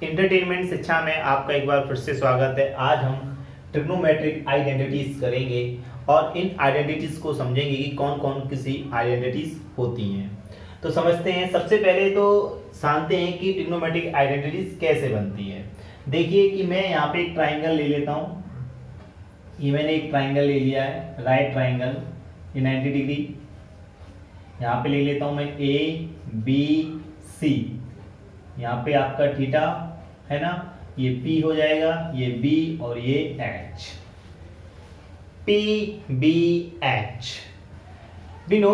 Entertainment शिक्षा में आपका एक बार फिर से स्वागत है। आज हम ट्रिग्नोमेट्रिक आइडेंटिटीज करेंगे और इन आइडेंटिटीज को समझेंगे कि कौन कौन किसी आइडेंटिटीज होती हैं। तो समझते हैं। सबसे पहले तो जानते हैं कि ट्रिग्नोमेट्रिक आइडेंटिटीज कैसे बनती है। देखिए कि मैं यहाँ पे एक ट्राइंगल ले लेता हूँ। ये मैंने एक ट्राइंगल ले लिया है, राइट ट्राइंगल, ये 90 डिग्री। यहाँ पे ले लेता हूँ मैं ए बी सी। यहाँ पे आपका थीटा है ना, ये P हो जाएगा, ये B और ये H। P B H। We know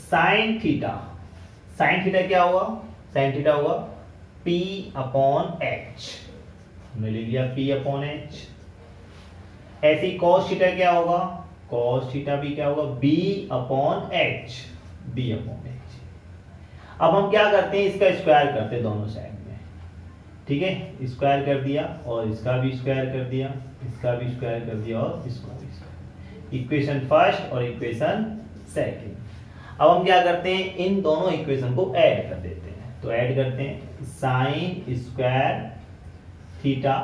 sine theta. Sine theta क्या होगा? साइन थीटा होगा P अपॉन H। हमने ले लिया P अपॉन H। ऐसे ही कॉस थीटा क्या होगा? कॉस थीटा भी क्या होगा? B upon H। B upon H। अब हम क्या करते हैं, इसका स्क्वायर करते हैं दोनों साइड में। ठीक है, स्क्वायर कर दिया और इसका भी स्क्वायर कर दिया, इसका भी स्क्वायर कर दिया और इसका भी स्क्वायर। इक्वेशन फर्स्ट और इक्वेशन सेकंड। अब हम क्या करते हैं, इन दोनों इक्वेशन को ऐड कर देते हैं। तो ऐड करते हैं sine square theta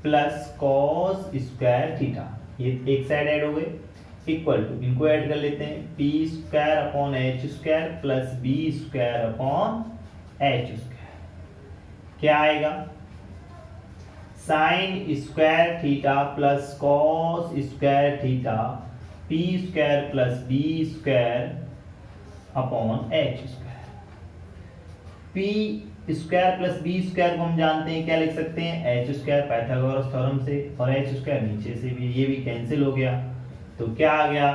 plus cos square theta, ये एक साइड ऐड हो गए, इक्वल टू, इनको ऐड कर लेते हैं, P square upon H square plus B square upon H square. क्या आएगा? Sine square theta plus cos square theta P square plus B square upon H square. P square plus B square को हम जानते हैं, क्या लिख सकते हैं? एच स्क्वायर पाइथागोरस थ्योरम से, और एच स्क्वायर नीचे से भी, ये भी कैंसिल हो गया। तो क्या आ गया?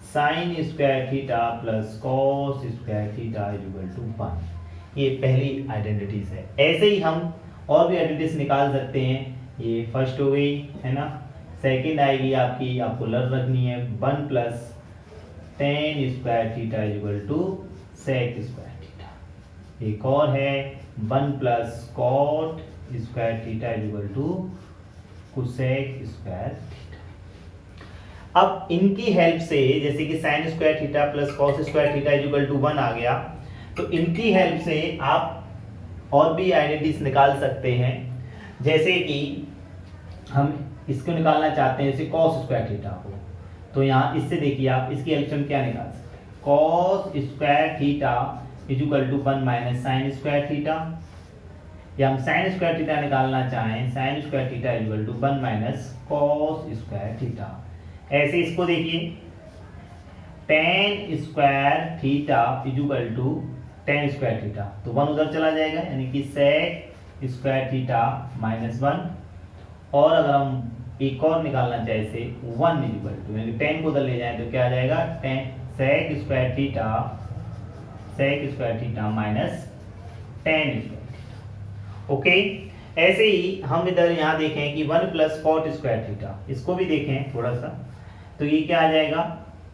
Sine square theta plus cos square theta equal to 1। ये पहली आइडेंटिटीज है। ऐसे ही हम और भी आइडेंटिटीज निकाल सकते हैं। ये फर्स्ट हो गई है ना। सेकंड आएगी आपकी, आपको लर्न रखनी है, 1 plus tan square theta equal to sec square theta. एक और है 1 plus cot square theta equal to cosec square theta. अब इनकी हेल्प से, जैसे कि sine square theta plus cos square theta equal to 1 आ गया, तो इनकी हेल्प से आप और भी आइडेंटिटीज निकाल सकते हैं। जैसे कि हम इसको निकालना चाहते हैं, जैसे कॉस स्क्वायर थीटा को, तो यहाँ इससे देखिए आप इसकी हेल्प से हम क्या निकाल सकते हैं? Cos square theta equal to 1 minus sine square theta, या हम साइन स्क्वायर थीटा निकालना चाहें, sine square theta equal to 1 minus cos square theta. ऐसे इसको देखिए, tan square theta equal to tan square theta, तो 1 उधर चला जाएगा, यानी कि सेक स्क्वायर थीटा माइनस 1। और अगर हम एक और निकालना चाहे, इसे 1 इक्वल टू, यानी 10 को उधर ले जाए तो क्या आ जाएगा? 10 sec square theta minus 10 square theta. Okay, ऐसे ही हम इधर यहाँ देखें कि 1 प्लस कॉट स्क्वायर थीटा, इसको भी देखें थोड़ा सा, तो ये क्या आ जाएगा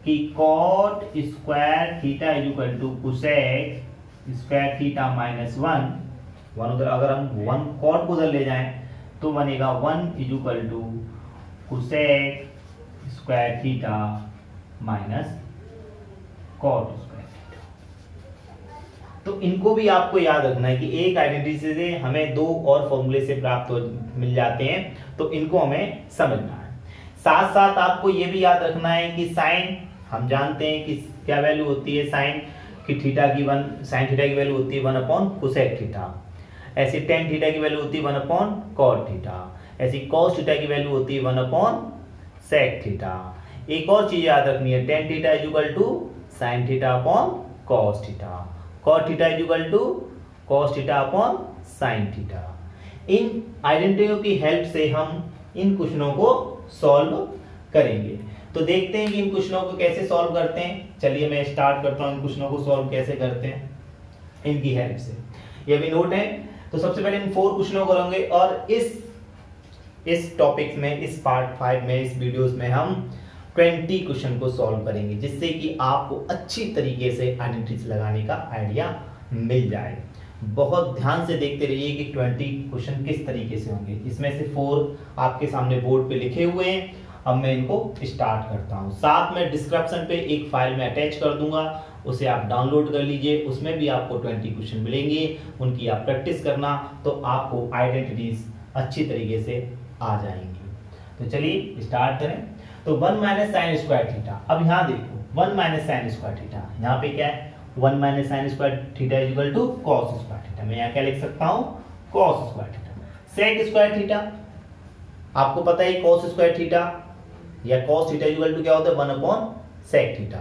कि cot square theta equal to cosec square theta minus 1 उधर, अगर हम 1 कॉट को उधर ले जाएं तो बनेगा 1 equal to cosec square theta minus cot square theta. तो इनको भी आपको याद रखना है कि एक आइडेंटिटी से हमें दो और फॉर्मूले से प्राप्त मिल जाते हैं, तो इनको हमें समझना है। साथ साथ आपको यह भी याद रखना है कि साइन, हम जानते हैं कि क्या वैल्यू होती है साइन की थीटा की, साइन थीटा की वैल्यू होती है 1 अपॉन कोसेक थीटा। ऐसे टेन थीटा की वैल्यू होती है 1 अपॉन कॉट थीटा। ऐसी कॉस थीटा की वैल्यू होती है 1 अपॉन सेक थीटा। एक और चीज याद रखनी है, tan theta equal to sine theta upon cos theta, cot theta equal to cos theta upon sine theta. इन आइडेंटिटीज की हेल्प से हम इन क्वेश्चनों को सॉल्व करेंगे। तो देखते हैं कि इन क्वेश्चनों को कैसे सॉल्व करते हैं। चलिए मैं स्टार्ट करता हूं इन क्वेश्चनों को सॉल्व कैसे करते हैं इनकी हेल्प से। ये भी नोट है। तो सबसे पहले इन 4 क्वेश्चनों को करेंगे, और इस टॉपिक में, इस पार्ट 5 में, इस वीडियोस में हम 20 क्वेश्चन को सॉल्व करेंगे, जिससे कि आपको अच्छी तरीके से आइडेंटिटीज लगाने का आइडिया मिल जाए। बहुत ध्यान से देखते रहिए कि 20 क्वेश्चन किस तरीके से होंगे। इसमें से 4 आपके सामने बोर्ड पे लिखे हुए हैं। अब मैं इनको स्टार्ट करता हूं। साथ में डिस्क्रिप्शन पे एक फाइल में अटैच कर दूंगा, उसे आप डाउनलोड कर लीजिए, उसमें भी आपको 20 क्वेश्चन मिलेंगे, उनकी आप प्रैक्टिस करना, तो आपको आइडेंटिटीज अच्छी तरीके से आ जाएंगी। तो चलिए स्टार्ट करें। तो 1 माइनस साइन स्क्वायर थीटा, अब यहाँ देखो 1 माइनस साइन स्क्वायर थीटा, यहाँ पे क्या है 1 minus sine square theta is equal to cos square theta, मैं यहाँ क्या लिख सकता हूँ cos square theta. Sec square theta, आपको पता है कॉस स्क्वायर थीटा या cos theta is equal to क्या होता है 1 अपॉन सेक थीटा,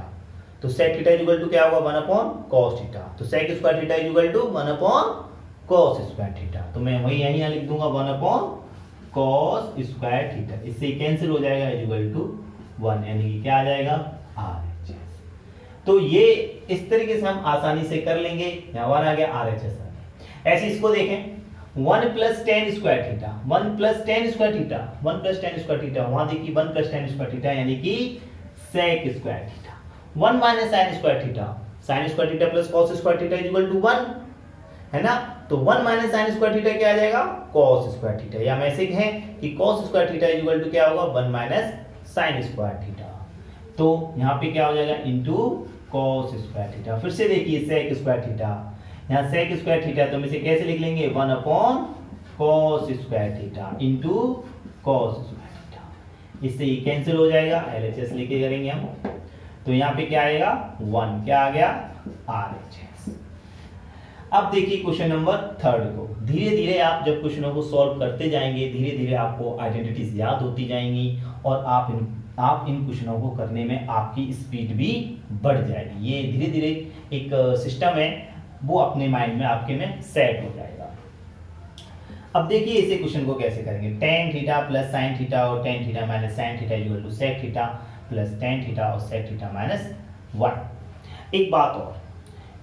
तो sec theta is equal to क्या होगा 1 अपॉन कॉस थीटा, तो sec square theta is equal to 1 upon cos square theta, तो मैं वही यहीं लिख दूंगा 1 अपॉन कॉस स्क्वायर थीटा, इससे कैंसिल हो जाएगा इज इक्वल टू 1, यानी कि क्या आ जाएगा RHS। तो ये इस तरीके से हम आसानी से कर लेंगे, यहाँ आ गया RHS। ऐसे इसको देखें 1 plus tan square theta, 1 plus tan square theta, 1 plus tan square theta, वहां देखिए 1 प्लस टेन स्क्वायर थीटा यानी कि sec square theta. 1 minus sine square theta, sine square theta plus cos square theta is equal to 1, है ना, तो 1 minus sine square theta क्या आ जाएगा कॉस स्क्वायर थीटा, या हम ऐसे कहें कि cos square theta is equal to क्या होगा 1 माइनस साइन स्क्वायर थीटा, तो यहाँ पे क्या हो जाएगा इनटू कॉस स्क्वायर थीटा। फिर से देखिए सेक स्क्वायर थीटा, यहाँ सेक स्क्वायर थीटा तो हम इसे कैसे लिख लेंगे 1 upon cos square theta into cos square theta, इससे ये कैंसिल हो जाएगा, LHS लेके करेंगे हम, तो यहाँ पे क्या आएगा 1, क्या आ गया RHS। अब देखिए क्वेश्चन नंबर 3 को, धीरे धीरे आप जब क्वेश्चनों को सॉल्व करते जाएंगे धीरे धीरे आपको आइडेंटिटीज याद होती जाएंगी और आप इन क्वेश्चनों को करने में आपकी स्पीड भी बढ़ जाएगी। ये धीरे धीरे एक सिस्टम है, वो अपने माइंड में आपके में सेट हो जाएगा। अब देखिए इसे क्वेश्चन को कैसे करेंगे, tan theta plus sine theta और tan theta minus sine theta equal to sec theta plus tan theta और सेक थीटा माइनस 1। एक बात और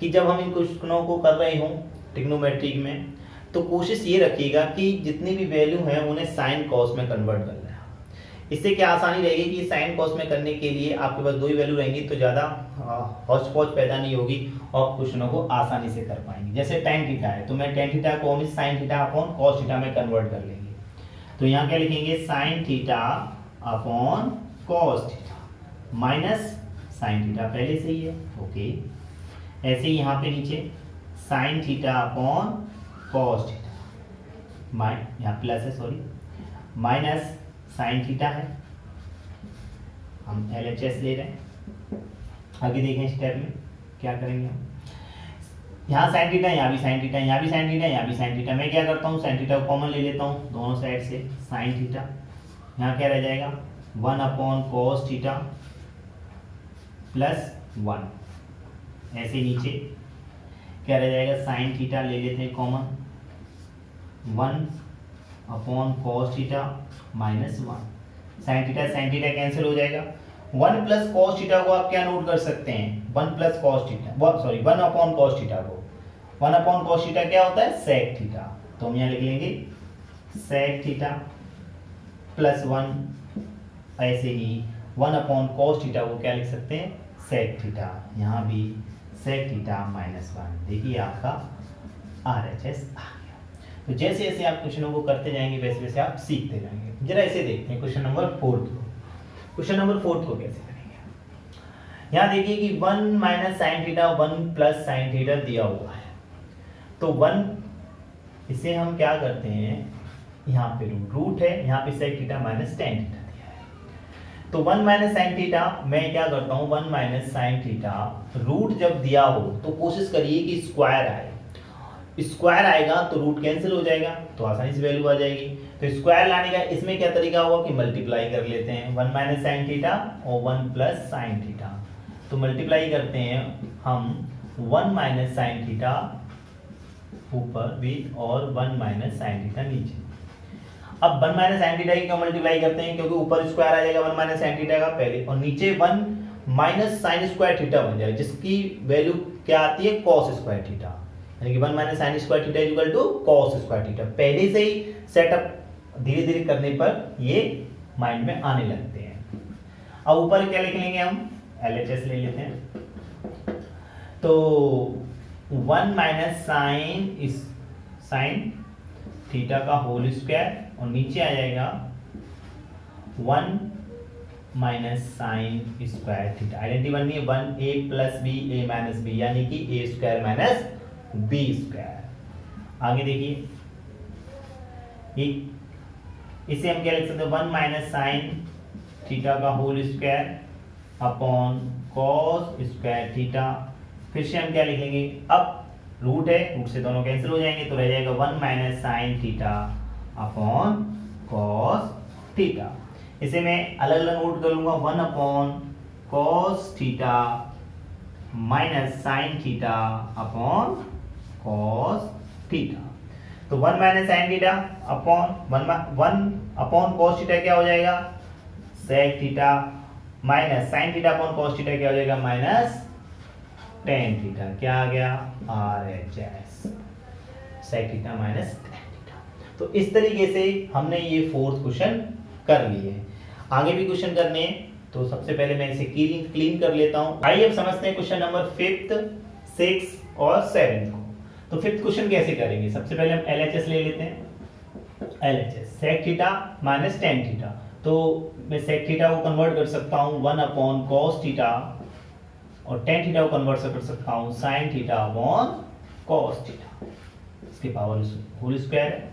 कि जब हम इन क्वेश्चनों को कर रहे हों ट्रिग्नोमेट्रिक में, तो कोशिश ये रखिएगा कि जितनी भी वैल्यू है उन्हें साइन कॉस में कन्वर्ट कर लें। इससे क्या आसानी रहेगी कि साइन कॉस में करने के लिए आपके पास 2 ही वैल्यू रहेंगी, तो ज़्यादा हौच पौच पैदा नहीं होगी और क्वेश्चनों को आसानी से कर पाएंगे। जैसे टेन थीटा है तो मैं टेन थीटा को हम sign theta upon cos theta में कन्वर्ट कर लेंगे, तो यहाँ क्या लिखेंगे sign theta upon cos theta minus sine theta, पहले से ही है ओके। ऐसे ही यहाँ पे नीचे sign theta upon cos theta, यहाँ प्लस है सॉरी, माइनस साइन थीटा है, हम LHS ले रहे हैं। आगे देखें स्टेप में क्या करेंगे हम, यहाँ साइन थीटा, यहाँ भी साइन थीटा, यहाँ भी साइन थीटा, यहाँ भी साइन थीटा, मैं क्या करता हूँ साइन थीटा को कॉमन ले लेता हूँ दोनों साइड से, साइन थीटा, यहाँ क्या रह जाएगा 1 अपॉन कॉस थीटा प्लस 1, ऐसे नीचे क्या रह जाएगा साइन थीटा ले लेते हैं common, 1 upon cos theta minus 1, sine theta cancel हो जाएगा। 1 प्लस कॉस थीटा को आप क्या नोट कर सकते हैं 1 plus cos theta, sorry 1 upon cos theta को, 1 अपॉन कॉस थीटा क्या होता है सेक थीटा, तो हम यहाँ लिख लेंगे सेक थीटा प्लस 1, ऐसे ही 1 अपॉन कॉस थीटा को क्या लिख सकते हैं सेक थीटा, यहाँ भी सेक थीटा माइनस 1, देखिए आपका RHS आ गया। तो जैसे जैसे आप क्वेश्चनों को करते जाएंगे वैसे वैसे आप सीखते जाएंगे। जरा ऐसे देखते हैं क्वेश्चन नंबर 4 को, क्वेश्चन नंबर 4 को कैसे करेंगे। यहाँ देखिए कि 1 minus sine theta 1 plus sine theta दिया हुआ है, तो 1 इसे हम क्या करते हैं, यहाँ पे रूट है, यहाँ पे sec theta minus tan theta दिया है, तो 1 माइनस साइन थीटा मैं क्या करता हूँ 1 माइनस साइन थीटा, रूट जब दिया हो तो कोशिश करिए कि स्क्वायर आए, स्क्वायर आएगा तो रूट कैंसिल हो जाएगा तो आसानी से वैल्यू आ जाएगी। तो स्क्वायर लाने का इसमें क्या तरीका होगा कि मल्टीप्लाई कर लेते हैं 1 माइनस साइन थीटा और 1 प्लस साइन थीटा, तो मल्टीप्लाई करते हैं हम 1 माइनस साइन थीटा ऊपर भी और 1 माइनस साइन थीटा नीचे। अब 1 माइनस साइन थीटा की क्यों मल्टीप्लाई करते हैं, क्योंकि ऊपर स्क्वायर आ जाएगा 1 माइनस साइन थीटा का पहले, और नीचे 1 माइनस साइन स्क्वायर थीटा बन जाएगा जिसकी वैल्यू क्या आती है कॉस स्क्वायर थीटा, यानी कि 1 minus sine square theta is equal to cos square theta. पहले से ही सेटअप धीरे धीरे करने पर ये माइंड में आने लगते हैं। अब ऊपर क्या लिख लेंगे हम LHS ले लेते हैं, तो 1 माइनस साइन थीटा का होल स्क्वायर और नीचे आ जाएगा 1 minus sine square theta. Identity बननी है 1a plus B A minus B, यानी कि ए स्क्वायर माइनस बी स्क्वायर। आगे देखिए, इसे हम क्या लिख सकते हैं, 1 माइनस साइन थीटा का whole square upon cos square theta. फिर से हम क्या लिखेंगे, अब रूट है, रूट से दोनों कैंसिल हो जाएंगे, तो रह जाएगा 1 minus sine theta upon cos theta. इसे मैं अलग अलग नोट कर लूंगा, 1 upon cos theta minus sine theta upon cos theta. तो 1 minus sine theta upon 1 upon cos theta क्या हो जाएगा, sec theta, minus sine theta upon cos theta क्या हो जाएगा, माइनस टेन थीटा। क्या आ गया, RHS, sec theta minus tan theta. तो इस तरीके से हमने ये फोर्थ क्वेश्चन कर लिए। आगे भी क्वेश्चन करने हैं, तो सबसे पहले मैं इसे क्लीन कर लेता हूं। आइए अब समझते हैं क्वेश्चन नंबर 5th, 6th और 7th को। तो 5th क्वेश्चन कैसे करेंगे, सबसे पहले हम LHS ले लेते हैं। LHS sec theta minus tan theta, तो मैं सेक थीटा को कन्वर्ट कर सकता हूँ 1 अपॉन कॉस थीटा, और टेन थीटा को कन्वर्ट कर सकता हूँ sign theta upon cos theta, इसके पावर होल स्क्वायर है।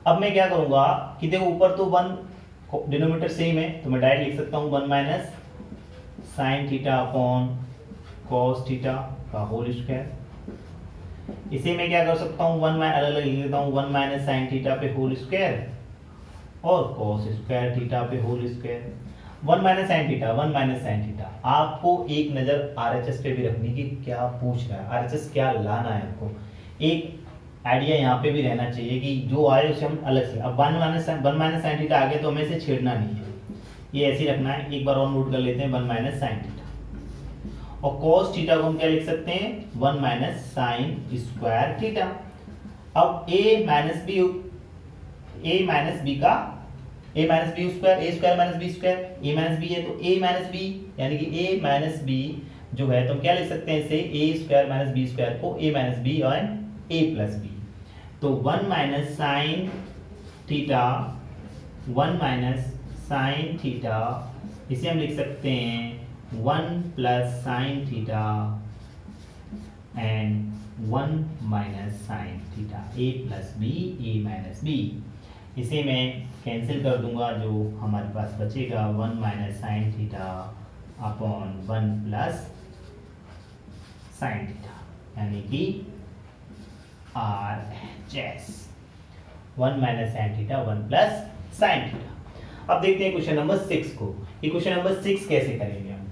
अब मैं क्या करूंगा कि देखो ऊपर तो 1 डिनोमिनेटर सेम है, तो मैं डायरेक्ट लिख सकता हूँ 1 minus sine theta upon cos theta का होल स्क्वायर। इसे मैं क्या कर सकता हूँ, 1 अलग अलग लिख लेता हूँ, 1 माइनस साइन थीटा पे होल स्क्वायर और कॉस स्क्वायर थीटा पे whole square. 1 minus sine theta, 1 minus sine theta. आपको एक नजर RHS पे भी रखनी कि क्या पूछ रहा है, RHS क्या लाना है, आपको एक आइडिया यहाँ पे भी रहना चाहिए कि जो आए उसे हम अलग से। अब 1 माइनस साइन थीटा आगे तो हमें इसे छेड़ना नहीं है, ये ऐसे ही रखना है। एक बार और नोट कर लेते हैं, 1 माइनस साइन थीटा, और कॉस थीटा को हम क्या लिख सकते हैं, 1 माइनस साइन स्क्वायर थीटा। अब a माइनस बी का a minus B square, a square minus B square, a minus B है तो a माइनस बी, यानी कि a माइनस बी जो है तो हम क्या लिख सकते हैं इसे, a square minus B square को a माइनस बी और a प्लस बी। तो 1 minus sine theta, 1 minus sine theta, इसे हम लिख सकते हैं 1 plus sine theta and 1 minus sine theta, a plus B, a minus B. इसे मैं कैंसिल कर दूंगा, जो हमारे पास बचेगा 1 minus sine theta upon 1 plus sine theta, यानी कि RHS, 1 minus sine theta 1 plus sine theta. अब देखते हैं क्वेश्चन नंबर 6 को। ये क्वेश्चन नंबर 6 कैसे करेंगे हम।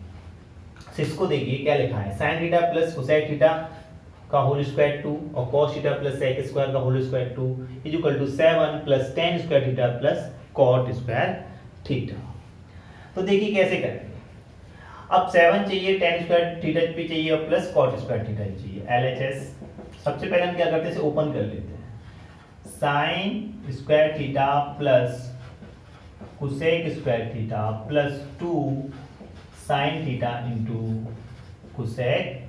6 को देखिए क्या लिखा है, sine theta plus cosec theta का होल स्क्वायर 2 और cos theta plus sec square का whole square 2 is equal to 7 plus tan square theta plus cot square theta. तो देखिए कैसे करेंगे। अब 7 चाहिए, टेन स्क्वायर थीटा भी चाहिए और प्लस कॉट स्क्वायर थीटा भी चाहिए। LHS सबसे पहले हम क्या करते हैं, इसे ओपन कर लेते हैं। Sine square theta plus cosec square theta plus 2 sine theta into cosec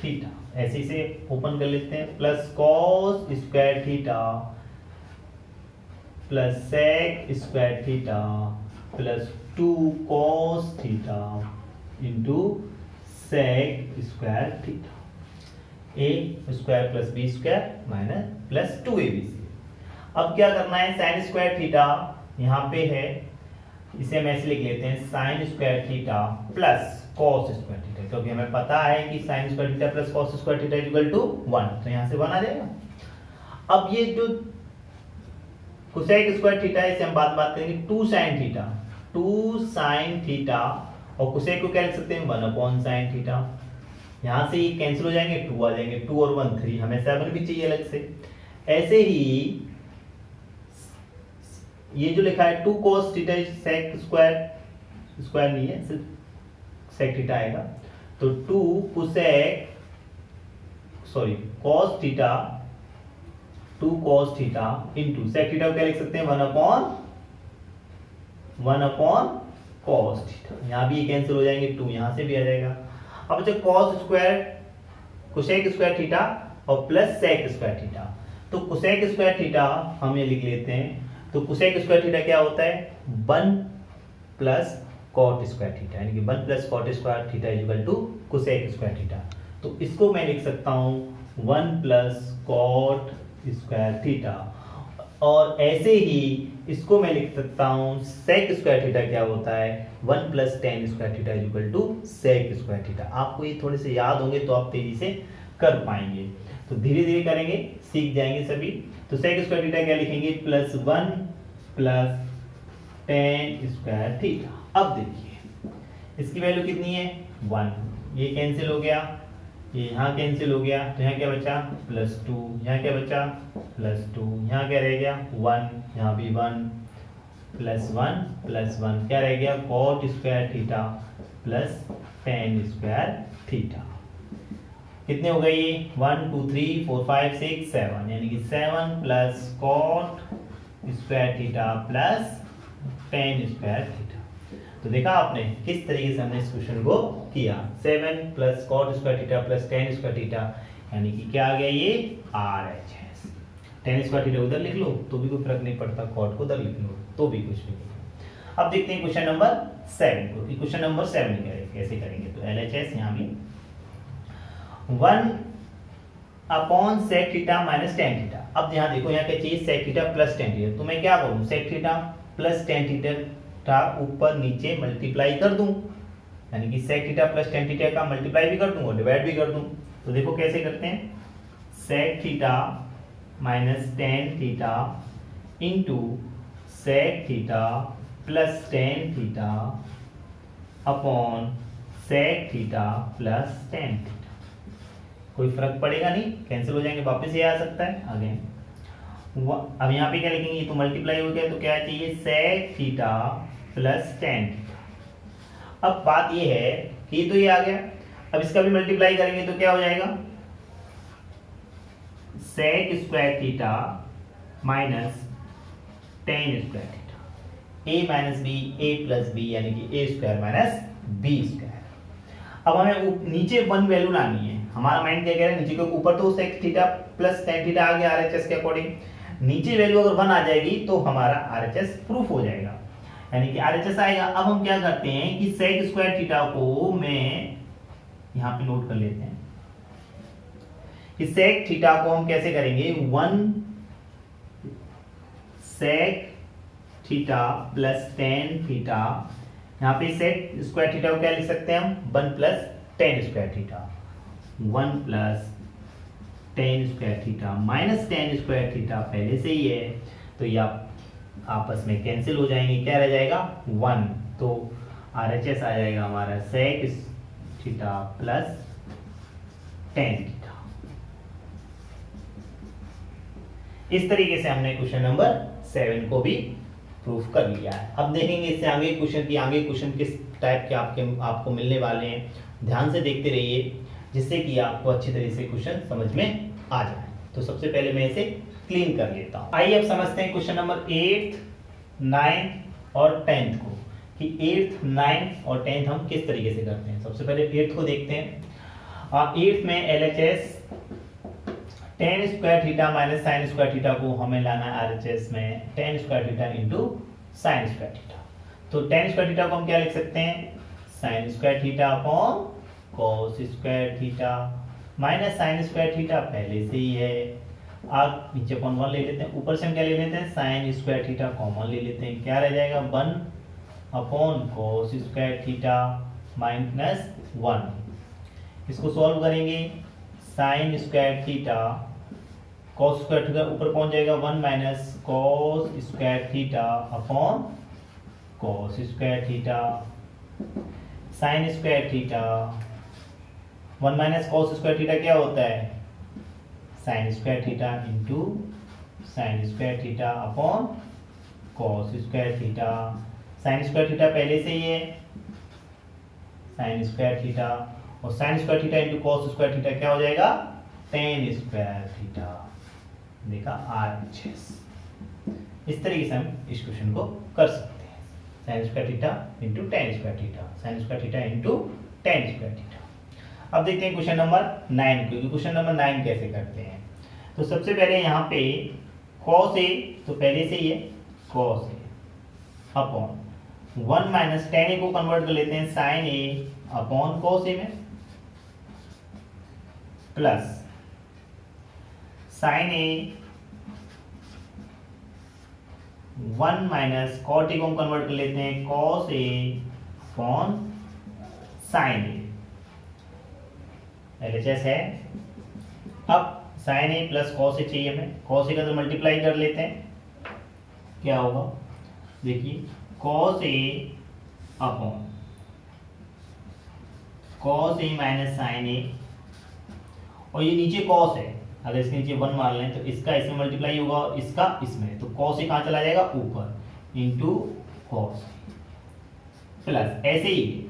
theta, ऐसे से ओपन कर लेते हैं। Plus cos square theta plus sec square theta plus 2 cos theta into sec square theta, a square plus B square minus plus 2abc। अब क्या करना है, sign square theta यहाँ पे है, इसे हम ऐसे लिख लेते हैं sine square theta plus cos square theta, क्योंकि हमें पता है कि sine square theta plus cos square theta equal to 1, तो यहाँ से 1 आ जाएगा। अब ये जो कोसेक स्क्वायर थीटा है इसे हम बात करेंगे 2 साइन थीटा, 2 साइन थीटा, और कोसेक को क्या लिख सकते हैं 1 अपॉन साइन थीटा। यहाँ से ये कैंसिल हो जाएंगे, 2 आ जाएंगे, 2 और 1 3, हमें 7 भी चाहिए अलग से। ऐसे ही ये जो लिखा है 2 cos थीटा सेक स्क्वायर नहीं है, सिर्फ सेक थीटा आएगा, तो 2 cos theta 2 cos theta into sec theta को क्या लिख सकते हैं 1 अपॉन cos थीटा। यहाँ भी ये कैंसिल हो जाएंगे, 2 यहाँ से भी आ जाएगा। अब अच्छा cos square cosec square theta और प्लस सेक स्क्वायर थीटा, तो कोसेक स्क्वायर थीटा हम ये लिख लेते हैं। तो कोसेक स्क्वायर थीटा क्या होता है 1 प्लस कॉट स्क्वायर थीटा, यानी कि 1 plus cot square theta equal to cosec square theta. तो इसको मैं लिख सकता हूँ 1 प्लस कॉट स्क्वायर थीटा, और ऐसे ही इसको मैं लिख सकता हूँ सेक स्क्वायर थीटा क्या होता है, 1 plus tan square theta equal to sec square theta. आपको ये थोड़े से याद होंगे तो आप तेजी से कर पाएंगे, तो धीरे धीरे करेंगे सीख जाएंगे सभी। तो सेक स्क्वायर थीटा क्या लिखेंगे, plus 1 plus tan square theta. अब देखिए इसकी वैल्यू कितनी है 1, ये कैंसिल हो गया, ये यहाँ कैंसिल हो गया, तो यहाँ क्या बचा +2, यहाँ क्या बचा +2, यहाँ क्या रह गया 1, यहाँ भी 1 +1 +1 क्या रह गया cot square theta plus tan square theta. कितने हो गए ये 1 2 3 4 5 6 7, यानी कि 7 plus cot square theta plus tan square theta. तो देखा आपने किस तरीके से हमने इस क्वेश्चन को किया, 7 plus cot square theta plus tan square theta, यानी कि क्या आ गया ये RHS। टेन स्क्वायर थीटा उधर लिख लो तो भी कोई फर्क नहीं पड़ता, कॉट को उधर लिख लो तो भी कुछ नहीं होगा। अब देखते हैं क्वेश्चन नंबर 7 को, क्वेश्चन नंबर 7 कैसे करेंगे। तो LHS यहाँ भी 1 upon sec theta minus tan theta. अब यहाँ देखो यहाँ क्या चाहिए sec theta plus tan theta, तो मैं क्या करूँ sec theta plus tan theta ऊपर नीचे मल्टीप्लाई कर दूं, यानी कि sec theta plus tan theta का मल्टीप्लाई भी कर दूं और डिवाइड भी कर दूं। तो देखो कैसे करते हैं, sec theta minus tan theta into sec theta plus tan theta upon sec theta plus tan theta. कोई फर्क पड़ेगा नहीं, कैंसिल हो जाएंगे, वापस ये आ सकता है आगे। अब यहाँ पे क्या लिखेंगे, ये तो मल्टीप्लाई हो गया तो क्या चाहिए sec theta plus tan theta. अब बात ये है कि तो ये आ गया, अब इसका भी मल्टीप्लाई करेंगे तो क्या हो जाएगा sec square theta minus tan square theta, a minus b a plus b, यानी कि ए स्क्वायर माइनस बी स्क्वायर। अब हमें नीचे वन वैल्यू लानी है, हमारा माइंड क्या कह रहा है नीचे के ऊपर तो sec theta plus tan theta आ गया RHS के अकॉर्डिंग, नीचे वैल्यू अगर 1 आ जाएगी तो हमारा RHS प्रूफ हो जाएगा, यानी कि RHS आएगा। अब हम क्या करते हैं कि सेक स्क्वायर थीटा को मैं यहां पे नोट कर लेते हैं कि सेक थीटा को हम कैसे करेंगे 1 sec theta plus tan theta, यहाँ पे सेक स्क्वायर थीटा को क्या लिख सकते हैं हम 1 plus tan square theta, 1 plus tan square theta minus tan square theta पहले से ही है, तो ये आपस में कैंसिल हो जाएंगे, क्या रह जाएगा 1, तो RHS आ जाएगा हमारा sec theta plus tan theta. इस तरीके से हमने क्वेश्चन नंबर 7 को भी प्रूफ कर लिया है। अब देखेंगे इससे आगे क्वेश्चन की, आगे क्वेश्चन किस टाइप के आपको मिलने वाले हैं, ध्यान से देखते रहिए जिससे कि आपको अच्छी तरह से क्वेश्चन समझ में आ जाए। तो सबसे पहले मैं इसे क्लीन कर लेता हूं। आइए अब समझते हैं क्वेश्चन नंबर 8, 9 और 10 को, कि 8, 9 और 10 हम किस तरीके से करते हैं। सबसे पहले 8 को देखते हैं। 8 में LHS ten square theta minus sine square theta को हमें लाना है RHS में ten square theta into sine square theta. तो टेन स्क्वायर थीटा को हम क्या लिख सकते हैं sine square theta upon cos square theta minus sine square theta पहले से ही है, आप नीचे अपॉन 1 ले लेते हैं, ऊपर से हम क्या ले लेते हैं साइन स्क्वायर थीटा कॉमन ले लेते हैं, क्या रह जाएगा 1 upon cos square theta minus 1। इसको सॉल्व करेंगे, sign square theta cos square theta ऊपर पहुंच जाएगा 1 minus cos square theta upon cos square theta sine square theta 1 minus cos square theta क्या होता है sign square theta into sine square theta upon cos square theta. Sine square theta पहले से ही है साइन स्क्वायर थीटा, और sign square theta into cos square theta क्या हो जाएगा टेन स्क्वायर थीटा। देखा RHS। इस तरीके से हम इस क्वेश्चन को कर सकते हैं, sine square theta into ten square theta, sine square theta into ten square theta. अब देखते हैं क्वेश्चन नंबर 9 को, क्वेश्चन नंबर 9 कैसे करते हैं। तो सबसे पहले यहाँ पे cos A तो पहले से ही है cos A upon 1 minus tan A को कन्वर्ट कर लेते हैं sine A upon cos A में, plus sine A 1 minus cot A को हम कन्वर्ट कर लेते हैं cos A upon sine A, LHS है। अब sine A plus cos A चाहिए हमें, कॉस ए का तो मल्टीप्लाई कर लेते हैं, क्या होगा देखिए cos A upon cos A minus sine ए, और ये नीचे कॉस है, अगर इसके नीचे 1 मान लें तो इसका इसमें मल्टीप्लाई होगा, इसका इसमें, तो कॉस ए कहाँ चला जाएगा ऊपर इंटू कॉस, प्लस ऐसे ही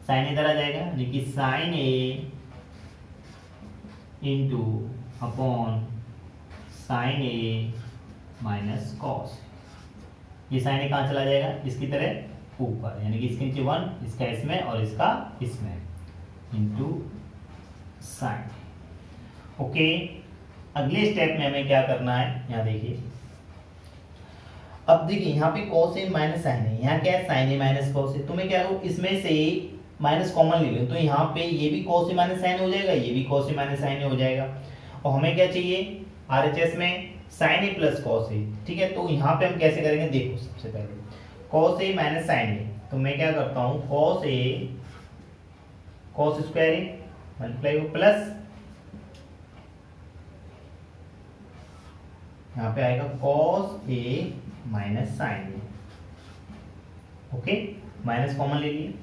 साइन इधर आ जाएगा, यानी कि sign A into upon sine A minus cos, ये साइन ए कहाँ चला जाएगा इसकी तरह ऊपर, यानी कि इसके नीचे 1, इसका इसमें और इसका इसमें, इंटू साइन। ओके, अगले स्टेप में हमें क्या करना है, यहाँ देखिए, अब देखिए यहाँ पे कॉस ए माइनस साइन ए, यहाँ क्या है साइन ए माइनस कॉस ए, तो मैं क्या करूँ इसमें से माइनस कॉमन ले लूँ, तो यहाँ पे ये भी कॉस ए माइनस साइन हो जाएगा, ये भी कॉस ए माइनस साइन हो जाएगा, और हमें क्या चाहिए RHS में साइन ए प्लस कॉस ए, ठीक है। तो यहाँ पे हम कैसे करेंगे देखो, सबसे पहले कॉस ए माइनस साइन ए, तो मैं क्या करता हूँ cos A cos square A multiply हो, प्लस यहाँ पे आएगा cos A minus sine A, okay, minus common ले लिए,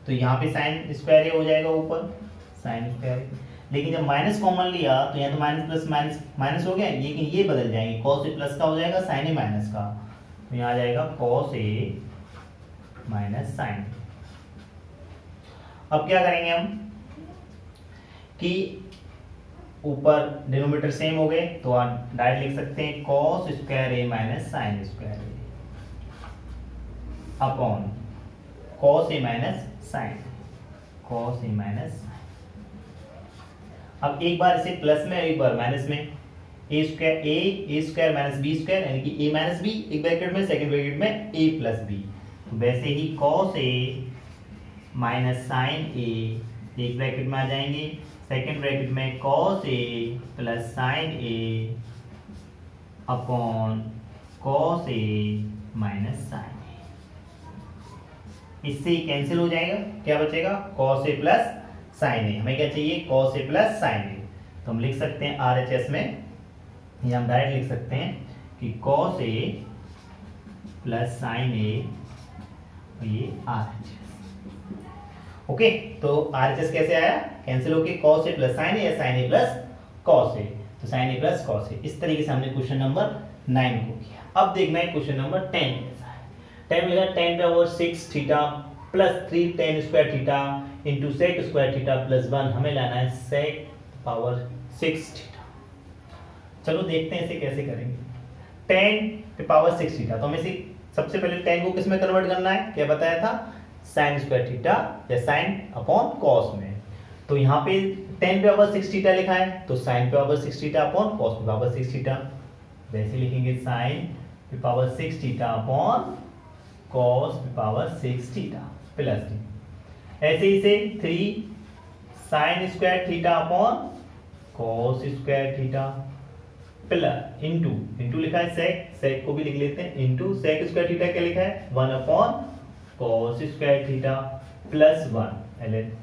तो यहाँ पे साइन स्क्वायर ए हो जाएगा ऊपर साइन स्क्वायर ए, लेकिन जब माइनस कॉमन लिया तो यहाँ तो माइनस प्लस माइनस माइनस हो गया, लेकिन ये बदल जाएंगे, कॉस ए प्लस का हो जाएगा साइन ए माइनस का, तो यहाँ आ जाएगा कॉस ए माइनस साइन। अब क्या करेंगे हम कि ऊपर डिनोमिनेटर सेम हो गए, तो आप डायरेक्ट लिख सकते हैं cos square A minus sine square a upon cos A minus sign, cos A minus sign. अब एक बार इसे प्लस में एक बार माइनस में, ए स्क्वायर माइनस बी स्क्वायर, यानी कि ए माइनस बी एक ब्रैकेट में, सेकंड ब्रैकेट में ए प्लस बी, तो वैसे ही कॉस ए माइनस साइन ए एक ब्रैकेट में आ जाएंगे, सेकेंड ब्रैकेट में cos A plus sine A upon cos A minus sine ए, इससे कैंसिल हो जाएगा, क्या बचेगा कॉस ए प्लस साइन ए, हमें क्या चाहिए कॉस ए प्लस साइन ए, तो हम लिख सकते हैं RHS में, ये हम डायरेक्ट लिख सकते हैं कि कॉस ए प्लस साइन ए, ये RHS, ओके। तो RHS कैसे आया, कैंसिल होके कॉस ए प्लस साइन ए या साइन ए प्लस कॉस ए, तो साइन ए प्लस कॉस ए, इस तरीके से हमने क्वेश्चन नंबर 9 को किया। अब देखना है क्वेश्चन नंबर 10 कैसा है। 10 मिलेगा 10 power 6 theta plus 3 tan square theta into sec square theta plus 1, हमें लाना है सेक पावर 6 थीटा। चलो देखते हैं इसे कैसे करेंगे। 10 पावर 6 थीटा, तो हमें इसे सबसे पहले 10 को किस में कन्वर्ट करना है, क्या बताया था साइन स्क्वायर थीटा या साइन अपॉन कॉस में, तो यहाँ पे 10 पावर 6 थीटा लिखा है, तो sine power 6 theta upon cos power 6 theta, वैसे लिखेंगे sine power 6 theta upon cos power 6 theta plus D, ऐसे ही से 3 sine square theta upon cos square theta plus into लिखा है सेक को भी लिख लेते हैं, इंटू सेक स्क्वायर थीटा क्या लिखा है 1 upon cos square theta plus 1,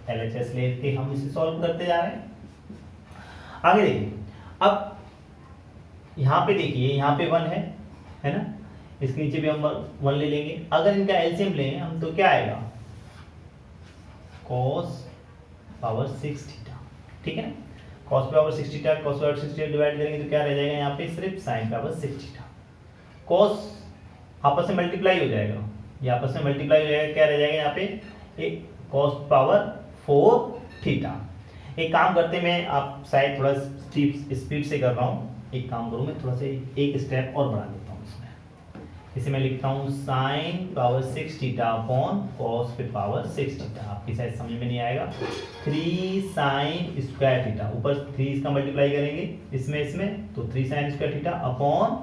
LHS लेके हम इसे सॉल्व करते जा रहे हैं। आगे देखिए, अब यहाँ पे देखिए, यहाँ पे 1 है ना, इसके नीचे भी हम 1 ले लेंगे, अगर इनका एलसीएम लें हम तो क्या आएगा cos पावर 6 थीटा, ठीक है ना, cos power 6 theta cos power 6 theta divide करेंगे तो क्या रह जाएगा यहाँ पे सिर्फ sin पावर 6 थीटा, cos आपस में मल्टीप्लाई हो जाएगा, ये आपस में मल्टीप्लाई हो जाएगा, क्या रह जाएगा यहाँ पे एक cos पावर 4 थीटा। एक काम करते मैं आप शायद थोड़ा स्पीड से कर रहा हूँ, एक काम करूँ मैं थोड़ा सा एक स्टेप और बढ़ा देता हूँ इसमें, इसे मैं लिखता हूँ sine power 6 theta upon cos पे पावर 6 थीटा, आपकी शायद समझ में नहीं आएगा, 3 साइन स्क्वायर थीटा, ऊपर 3 इसका मल्टीप्लाई करेंगे इसमें तो 3 sine square theta upon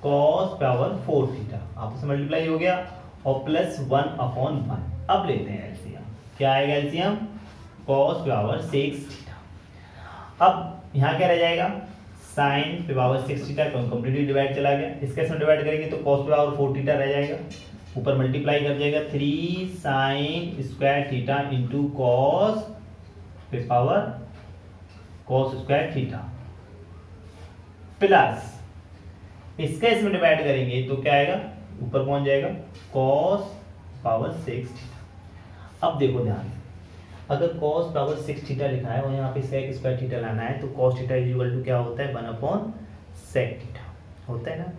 cos power 4 theta, आपस में मल्टीप्लाई हो गया, और प्लस 1/1। अब लेते हैं एलसीएम। क्या आएगा एलसीएम? cos power 6 theta. अब यहाँ क्या रह जाएगा? साइन पे पावर 6 थीटा कंप्लीटली डिवाइड चला गया। इसके साथ डिवाइड करेंगे तो cos पे पावर 4 थीटा रह जाएगा, ऊपर मल्टीप्लाई कर जाएगा 3 sine square theta into cos पे power cos square theta plus इसका इसमें डिवाइड करेंगे तो क्या आएगा? ऊपर पहुंच जाएगा cos पावर 6 थीटा। अब देखो ध्यान से, अगर cos पावर 6 थीटा लिखा है और यहाँ पे sec स्क्वायर थीटा लाना है तो cos थीटा इक्वल टू क्या होता है? 1/sec थीटा होता है ना।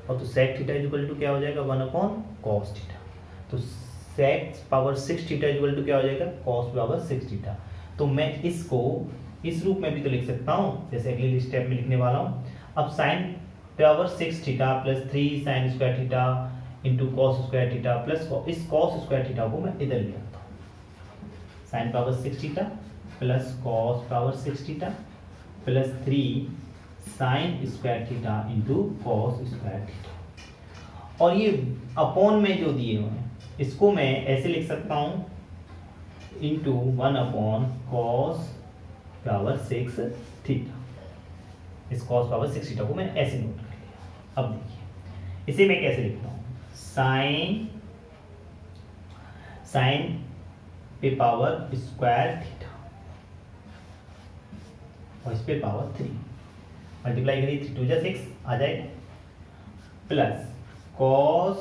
और तो sec थीटा इक्वल टू क्या हो जाएगा? 1/cos theta. तो sec power 6 theta equal to क्या हो जाएगा? cos power 6 theta. तो मैं इसको इस रूप में भी तो लिख सकता हूँ जैसे अगले स्टेप में लिखने वाला हूँ। अब sine power 6 theta plus 3 sine square theta into cos square theta plus इस कॉस स्क्वायर थीटा को मैं इधर ले आता हूँ। Sine power 6 theta plus cos power 6 theta plus 3 sine square theta into cos square theta. और ये अपॉन में जो दिए हुए हैं इसको मैं ऐसे लिख सकता हूँ इंटू 1/cos पावर 6 थीटा। इस cos पावर 6 थीटा को मैंने ऐसे नोट कर लिया। अब देखिए इसे मैं कैसे लिखता हूँ? साइन पे पावर स्क्वायर थीटा और इस पे पावर 3 मल्टीप्लाई करिए 3 2 6 आ जाएगा प्लस cos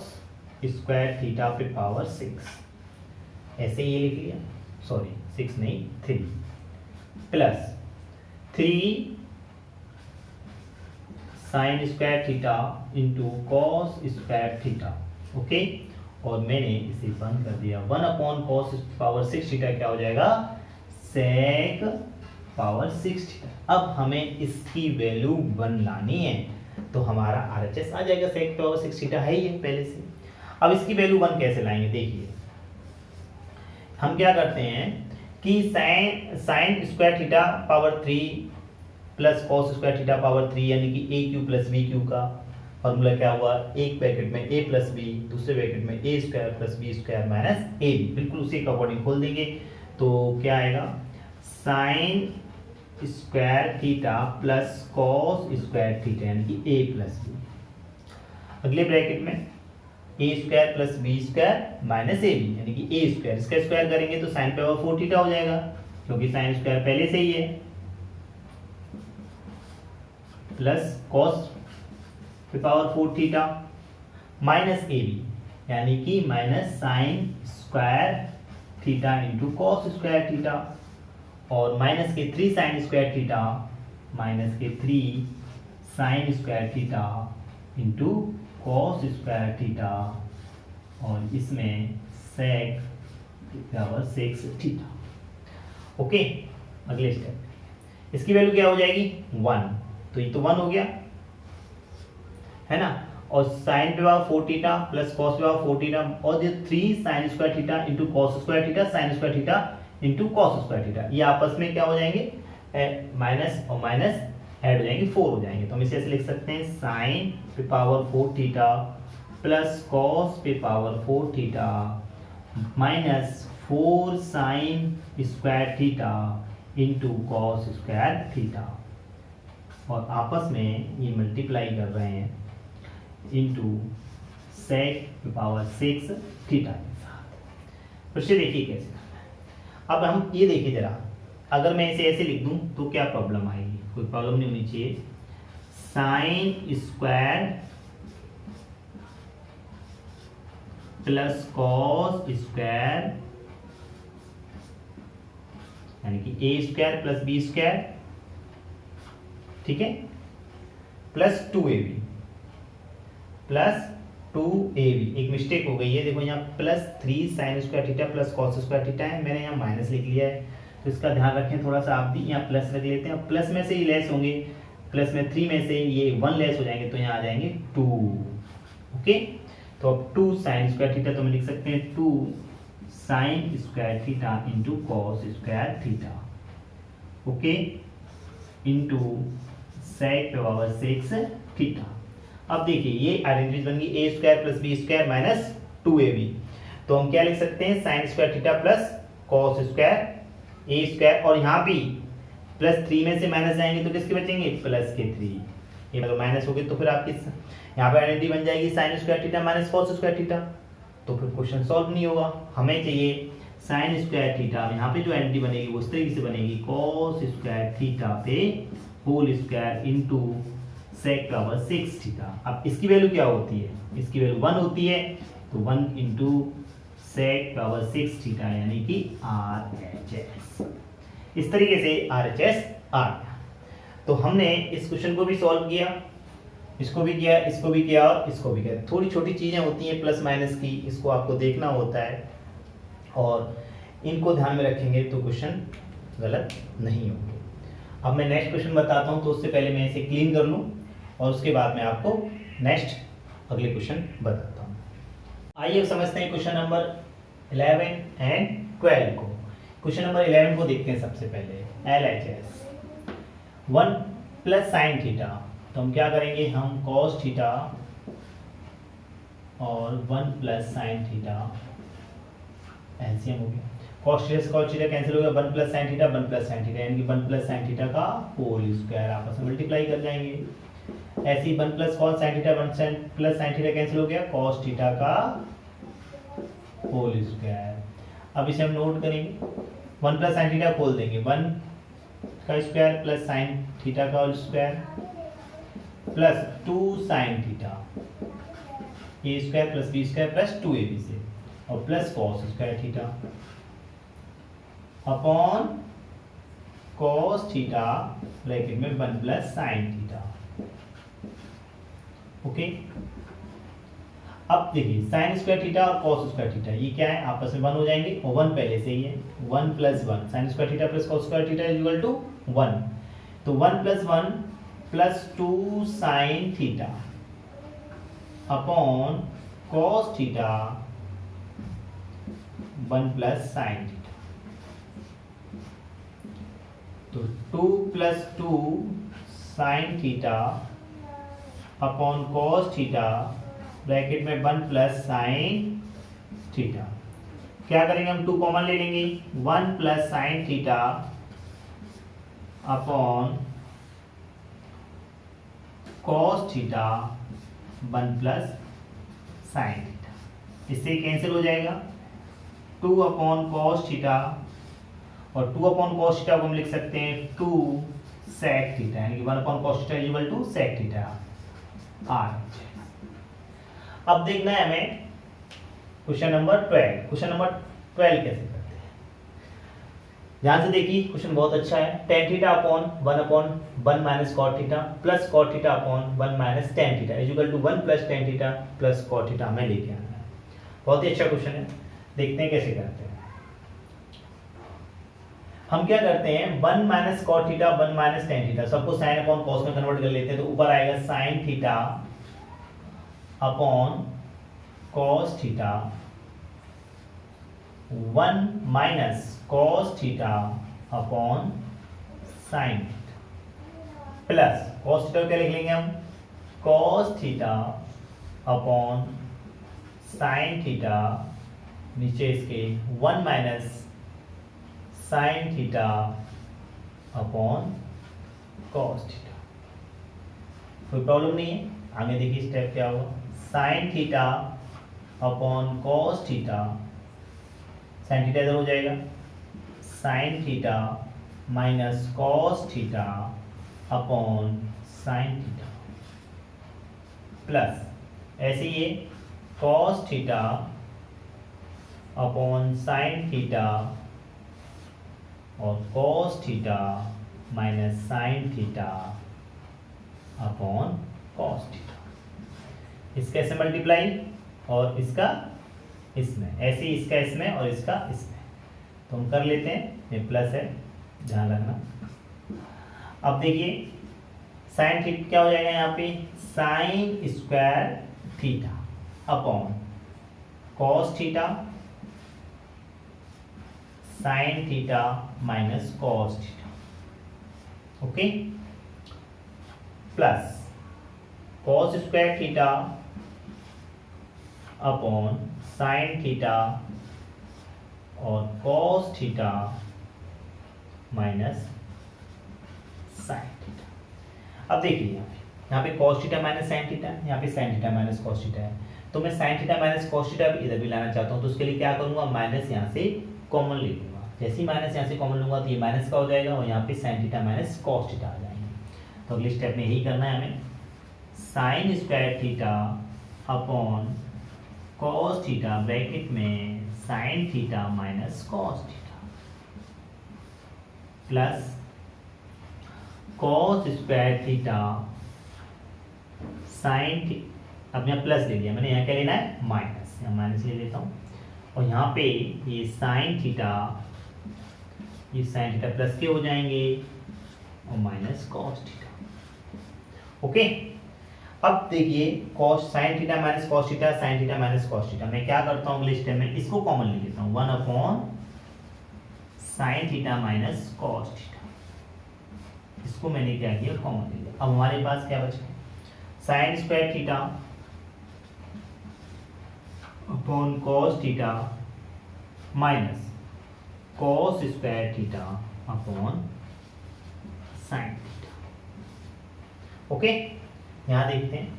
स्क्वायर थीटा पे पावर 6 ऐसे ये लिख लिया, सॉरी 6 नहीं 3 plus 3 sine square theta into cos square theta. Okay, और मैंने इसे बंद कर दिया 1/cos पावर 6 थीटा क्या हो जाएगा? sec power 6 theta. अब हमें इसकी वैल्यू 1 लानी है तो हमारा RHS आ जाएगा। sec पावर 6 थीटा है ही है पहले से। अब इसकी वैल्यू 1 कैसे लाएंगे? देखिए हम क्या करते हैं कि sine square theta power 3 plus cos square theta power 3 यानी कि a cube plus b cube का फॉर्मूला क्या हुआ? एक ब्रैकेट में a प्लस बी, दूसरे ब्रैकेट में a square plus B square minus a b. बिल्कुल उसी के अकॉर्डिंग खोल देंगे तो क्या आएगा? Sine square theta plus cos square theta यानी कि a प्लस बी। अगले ब्रैकेट में a square plus B square minus a b यानी कि a स्क्वायर। इसका स्क्वायर करेंगे तो साइन पावर 4 थीटा हो जाएगा क्योंकि साइन स्क्वायर पहले से ही है प्लस कॉस पे power 4 theta minus a b यानी कि minus sine square theta into cos square theta और माइनस के 3 साइन स्क्वायर थीटा माइनस के 3 sine square theta into cos square theta और इसमें सेक पावर 6 थीटा। ओके, अगले step इसकी वैल्यू क्या हो जाएगी? 1। तो ये तो 1 हो गया है ना। और साइन पे पावर 4 थीटा प्लस कॉस पे पावर 4 थीटा और ये 3 sine square theta into cos square theta sine square theta into cos square theta ये आपस में क्या हो जाएंगे? माइनस और माइनस ऐड हो जाएंगे 4 हो जाएंगे। तो हम इसे ऐसे लिख सकते हैं साइन पे पावर 4 थीटा प्लस कॉस पे power 4 theta minus 4 sign square theta into cos square theta और आपस में ये मल्टीप्लाई कर रहे हैं इंटू सेक पावर 6 थीटा के साथ। फिर से देखिए कैसे करना है। अब हम ये देखिए जरा, अगर मैं इसे ऐसे लिख दूं तो क्या प्रॉब्लम आएगी? कोई प्रॉब्लम नहीं होनी चाहिए। Sign square plus cos square यानी कि ए स्क्वायर प्लस बी स्क्वायर, ठीक है, प्लस 2ab प्लस 2ab। एक मिस्टेक हो गई है, देखो यहाँ plus 3 sine square theta plus cos square theta है, मैंने यहाँ माइनस लिख लिया है तो इसका ध्यान रखें थोड़ा सा। आप भी यहाँ प्लस रख लेते हैं, प्लस में से ही लेस होंगे, प्लस में 3 में से ये 1 लेस हो जाएंगे तो यहाँ आ जाएंगे 2। ओके, तो अब 2 साइन स्क्वायर थीटा तो हम लिख सकते हैं 2 sine square theta into cos square theta, okay, into sec power 6 theta. अब देखिए ये आइडेंटिटी बन गई A square plus B square minus 2ab। तो हम क्या लिख सकते हैं, sine square theta plus cos square A square, और यहाँ भी प्लस 3 में से माइनस जाएंगे तो किसके बचेंगे, प्लस के 3। ये मतलब माइनस हो गए तो फिर आपकी यहाँ पे आइडेंटिटी बन जाएगी sign square theta minus cos square theta. तो फिर क्वेश्चन सॉल्व नहीं होगा। हमें चाहिए साइन स्क्वायर थीटा, यहाँ पे जो आइडेंटिटी बनेगी वो इस तरीके से बनेगी, कॉस स्क्वायर थीटा पे होल स्क्वायर इनटू सेक पावर 6 थीटा। अब इसकी वैल्यू क्या होती है, इसकी वैल्यू 1 होती है, तो 1 इंटू सेक पावर 6 थीटा यानी कि RHS। इस तरीके से RHS आ गया। तो हमने इस क्वेश्चन को भी सॉल्व किया, इसको भी किया, इसको भी किया और इसको भी किया। थोड़ी छोटी चीजें होती हैं प्लस माइनस की, इसको आपको देखना होता है और इनको ध्यान में रखेंगे तो क्वेश्चन गलत नहीं होंगे। अब मैं नेक्स्ट क्वेश्चन बताता हूं, तो उससे पहले मैं इसे क्लीन कर लूं और उसके बाद मैं आपको नेक्स्ट अगले क्वेश्चन बताता हूं। आइए अब समझते हैं क्वेश्चन नंबर 11 एंड 12 को। क्वेश्चन नंबर 11 को देखते हैं सबसे पहले, LHS 1 प्लस साइन थीटा। तो हम क्या करेंगे, हम कॉस थीटा और 1 प्लस साइन थीटा एलसीएम हो गया, cos थीटा से cos थीटा कैंसिल हो गया, 1 plus sine theta 1 plus sine theta यानी कि 1 प्लस साइन थीटा का होल स्क्वायर आपस में मल्टीप्लाई कर जाएंगे। ऐसे ही 1 plus cos sign theta 1 plus sine theta cancel हो गया, cos थीटा का होल स्क्वायर। अब इसे हम नोट करेंगे, 1 प्लस साइन थीटा खोल देंगे, 1 का स्क्वायर प्लस साइन थीटा का whole square plus 2 sine theta A square plus B square plus 2ab से, और plus cos square theta upon cos theta bracket में 1 प्लस साइन थीटा। ओके, अब देखिए sine square theta और cos square theta ये क्या है, आपस में 1 हो जाएंगे और 1 पहले से ही है, 1 plus 1 sine square theta plus cos square theta is equal to 1। तो 1 plus 1 plus 2 sine theta upon cos theta 1 plus sine theta. तो 2 plus 2 sine theta upon cos theta bracket में 1 प्लस साइन थीटा। क्या करेंगे हम, 2 common ले लेंगे, 1 plus sine theta upon cos theta 1 plus sine theta, इससे cancel हो जाएगा। 2 अपॉन कॉस थीटा और 2 अपॉन कॉस थीटा को हम लिख सकते हैं 2 सेक थीटा यानी कि 1 upon cos theta equal to sec theta R। अब देखना है हमें क्वेश्चन नंबर 12। क्वेश्चन नंबर 12 कैसे करते हैं, ध्यान से देखिए, क्वेश्चन बहुत अच्छा है। tan theta upon 1 minus cot theta plus cot theta upon 1 minus tan theta is equal to 1 plus tan theta plus cot theta हमें लेके आना है। बहुत ही अच्छा क्वेश्चन है, देखते हैं कैसे करते हैं। हम क्या करते हैं, 1 minus cot theta 1 minus tan theta सबको साइन अपॉन कॉस में कन्वर्ट कर लेते हैं। तो ऊपर आएगा sine theta upon cos theta 1 minus cos theta upon sine theta plus cos theta क्या लिख लेंगे हम, cos theta upon sine theta, नीचे इसके 1 minus sine theta upon cos theta. कोई प्रॉब्लम नहीं है, आगे देखिए स्टेप क्या होगा, sine theta upon cos theta, sine theta इधर हो जाएगा, sine theta minus cos theta upon sine theta plus ऐसे ही cos theta upon sine theta और cos theta minus sine theta upon cos theta, इसका ऐसे मल्टीप्लाई और इसका इसमें, ऐसे ही इसका इसमें और इसका इसमें, तो हम कर लेते हैं, ये प्लस है ध्यान रखना। अब देखिए साइन थीटा क्या हो जाएगा यहाँ पे, sine square theta upon cos theta sine theta minus cos theta, okay, plus cos square theta upon sine theta और cos theta minus sine theta. अब देखिए यहाँ पे cos theta minus sine theta, यहाँ पे sine theta minus cos theta है, तो मैं sine theta minus cos theta इधर भी लाना चाहता हूँ, तो उसके लिए क्या करूँगा, माइनस यहाँ से कॉमन ले लूँगा। जैसे ही माइनस यहाँ से कॉमन लूँगा तो ये माइनस का हो जाएगा और यहाँ पे sine theta minus cos theta आ जाएंगे। तो अगले स्टेप में यही करना है हमें, sine square theta upon cos theta bracket में sine theta minus cos theta plus cos square theta sine, अब यहाँ प्लस ले लिया मैंने, यहाँ क्या लेना है माइनस, यहाँ माइनस ले लेता हूँ और यहाँ पे ये साइन थीटा, ये साइन थीटा प्लस के हो जाएंगे और माइनस कॉस थीटा। ओके, अब देखिए cos sine theta minus cos theta, sine theta minus cos theta, मैं क्या करता हूँ अगले स्टेप में इसको कॉमन ले लेता हूँ, 1 upon sine theta minus cos theta, इसको मैंने क्या किया कॉमन ले लिया। अब हमारे पास क्या बचा, sine square theta upon cos theta minus cos square theta upon sine theta. Okay, यहां देखते हैं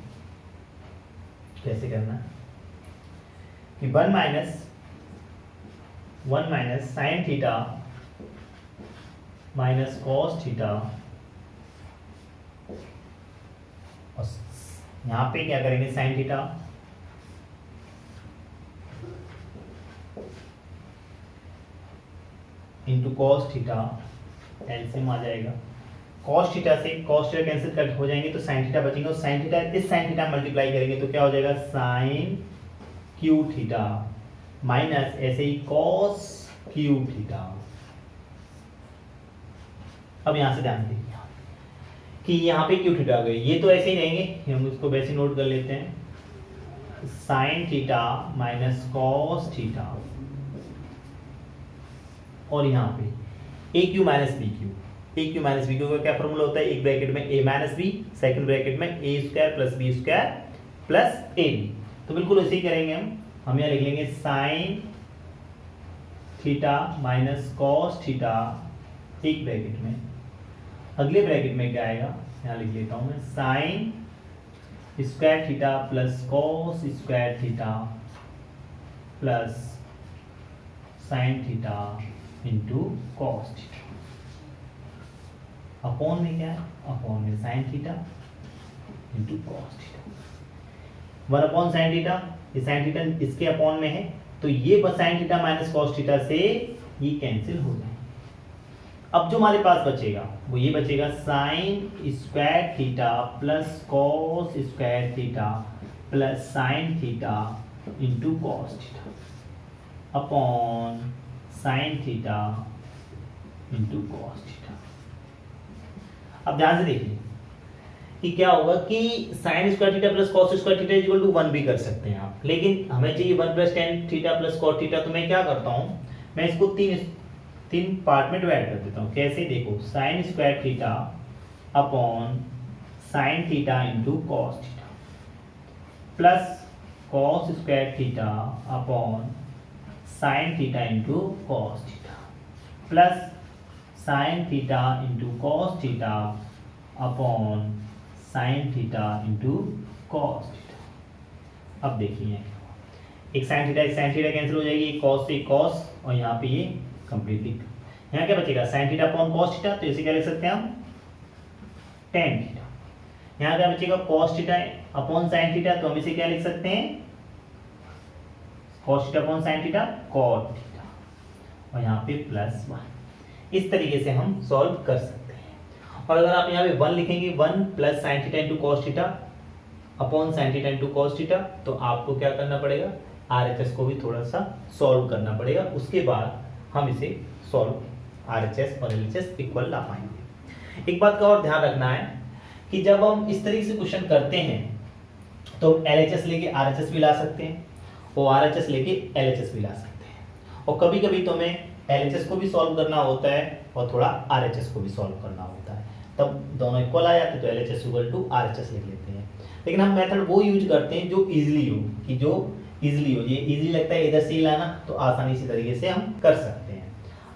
कैसे करना है कि 1 minus sine theta minus cos theta, और यहां पे क्या करेंगे sine theta into cos theta, LCM आ जाएगा, कॉस थीटा से कॉस थीटा कैंसिल कट हो जाएंगे तो साइन थीटा बचेंगे, और साइन थीटा इस साइन थीटा मल्टीप्लाई करेंगे तो क्या हो जाएगा साइन क्यू थीटा माइनस ऐसे ही कॉस क्यू थीटा। अब यहां से ध्यान दीजिए कि यहाँ पे क्यू थीटा आ गई, ये तो ऐसे ही रहेंगे, हम इसको वैसे नोट कर लेते हैं, sine theta minus cos theta, और यहाँ पे A cube minus B cube, A cube minus B cube का क्या फॉर्मूला होता है, एक ब्रैकेट में A minus B, second bracket में ए square plus B square plus A B. तो बिल्कुल ऐसे ही करेंगे हम यहाँ लिख लेंगे sine theta minus cos theta एक ब्रैकेट में, अगले ब्रैकेट में क्या आएगा, यहाँ लिख लेता हूं मैं, sign square theta plus cos square theta plus sine theta into cos theta, upon में क्या है, अपॉन में sine theta into cos theta, 1 upon sine theta, ये साइन थीटा इसके अपॉन में है तो ये बस sign theta minus cos theta से ये कैंसिल हो जाए। अब जो हमारे पास बचेगा वो ये बचेगा, sine square theta plus cos square theta plus sine theta into cos theta upon sine theta into cos theta. अब ध्यान से देखिए कि क्या होगा कि sine square theta plus cos square theta equal to 1 भी कर सकते हैं आप, लेकिन हमें चाहिए 1 plus tan theta plus cos theta, तो मैं क्या करता हूं, मैं इसको तीन पार्ट में डिवाइड कर देता हूं। कैसे, देखो sign square theta upon sine theta into cos theta plus cos square theta upon sine theta into cos theta plus sine theta into cos theta upon sine theta into cos theta. अब देखिए एक sine theta cancel हो जाएगी, cos से cos, और यहाँ पे ये कंप्लीटली, यहाँ क्या बचेगा sign theta upon cos theta, तो इसे क्या लिख सकते हैं हम टेन थीटा। यहाँ क्या बचेगा cos theta upon sine theta, तो हम इसे क्या लिख सकते हैं cos theta upon sine theta cot theta, और यहाँ पे प्लस 1। इस तरीके से हम सॉल्व कर सकते हैं। और अगर आप यहाँ पे 1 लिखेंगे, 1 plus sine theta into cos theta upon sine theta into cos theta, तो आपको क्या करना पड़ेगा, आरएचएस को भी थोड़ा सा सॉल्व करना पड़ेगा, उसके बाद हम इसे सॉल्व आरएचएस और एलएचएस इक्वल ला पाएंगे। एक बात का और ध्यान रखना है कि जब हम इस तरीके से क्वेश्चन करते हैं तो एलएचएस लेके आरएचएस भी ला सकते हैं और आरएचएस लेके एलएचएस भी ला सकते हैं, और कभी कभी तो हमें एलएचएस को भी सॉल्व करना होता है और थोड़ा आरएचएस को भी सॉल्व करना होता है, तब दोनों इक्वल आ जाते तो एलएचएस इक्वल टू आरएचएस लिख लेते हैं। लेकिन हम मेथड वो यूज करते हैं जो इजीली हो, कि जो इजीली हो, ये इजीली लगता है इधर से ही लाना, तो आसानी से तरीके से हम कर सकते हैं।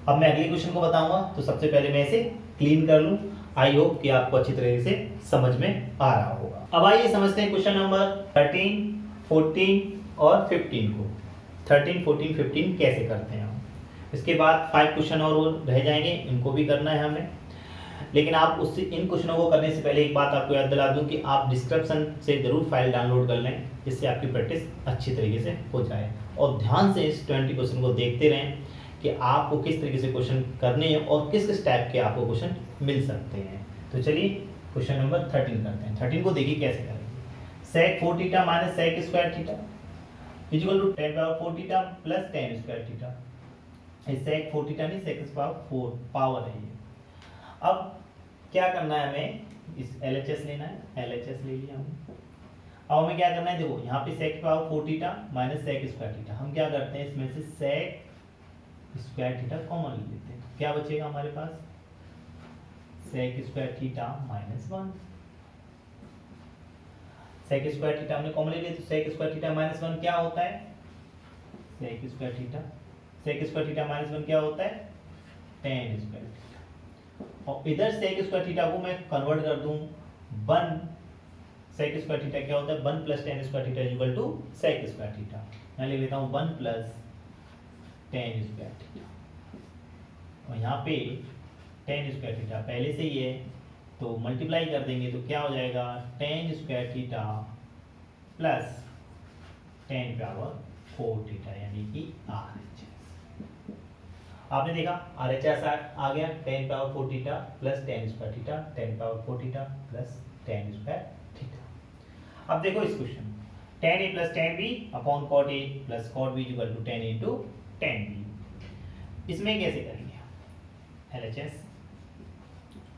अब मैं अगले क्वेश्चन को बताऊंगा, तो सबसे पहले मैं इसे क्लीन कर लूं। आई होप कि आपको अच्छी तरीके से समझ में आ रहा होगा। अब आइए समझते हैं क्वेश्चन नंबर 13, 14 और 15 को। 13, 14, 15 कैसे करते हैं हम। इसके बाद 5 क्वेश्चन और वो रह जाएंगे, इनको भी करना है हमें। लेकिन आप उससे इन क्वेश्चनों को करने से पहले एक बात आपको याद दिला दूं कि आप डिस्क्रिप्शन से जरूर फाइल डाउनलोड कर लें, जिससे आपकी प्रैक्टिस अच्छी तरीके से हो जाए। और ध्यान से इस 20 क्वेश्चन को देखते रहें कि आपको किस तरीके से क्वेश्चन करने हैं और किस किस टाइप के आपको क्वेश्चन मिल सकते हैं। तो चलिए क्वेश्चन नंबर 13 करते हैं। 13 को देखिए कैसे करेंगे। sec 4 theta minus sec square theta equal to 10 power 4 theta plus 10 square theta. sec 4 theta नहीं, sec पावर 4 पावर है ये। अब क्या करना है, हमें इस LHS लेना है, LHS ले लिया हमने। अब हमें क्या करना है, देखो यहाँ पे sec power 4 theta minus sec square theta, हम क्या करते हैं इसमें से sec स्क्वायर थीटा कॉमन ले लेते हैं। क्या बचेगा हमारे पास, sec square theta minus 1। sec square theta हमने कॉमन ले लिया, तो sec स्क्वायर थीटा माइनस 1 क्या होता है, sec स्क्वायर थीटा माइनस 1 क्या होता है, tan स्क्वायर थीटा। और इधर sec स्क्वायर थीटा को मैं कन्वर्ट कर दूं 1, sec स्क्वायर थीटा क्या होता है 1 plus tan square theta equal to sec square theta. मैं ले लेता हूं 1 प्लस tan स्क्वायर थीटा, और यहाँ पे tan स्क्वायर थीटा पहले से ही है, तो मल्टीप्लाई कर देंगे तो क्या हो जाएगा, tan square theta plus tan power 4 theta, यानी कि RHS। आपने देखा RHS आ गया, tan power 4 theta plus tan square theta, tan power 4 theta plus tan square theta. अब देखो इस question, tan a plus tan b upon cot a plus cot b equal to tan into tan b। इसमें कैसे करेंगे LHS,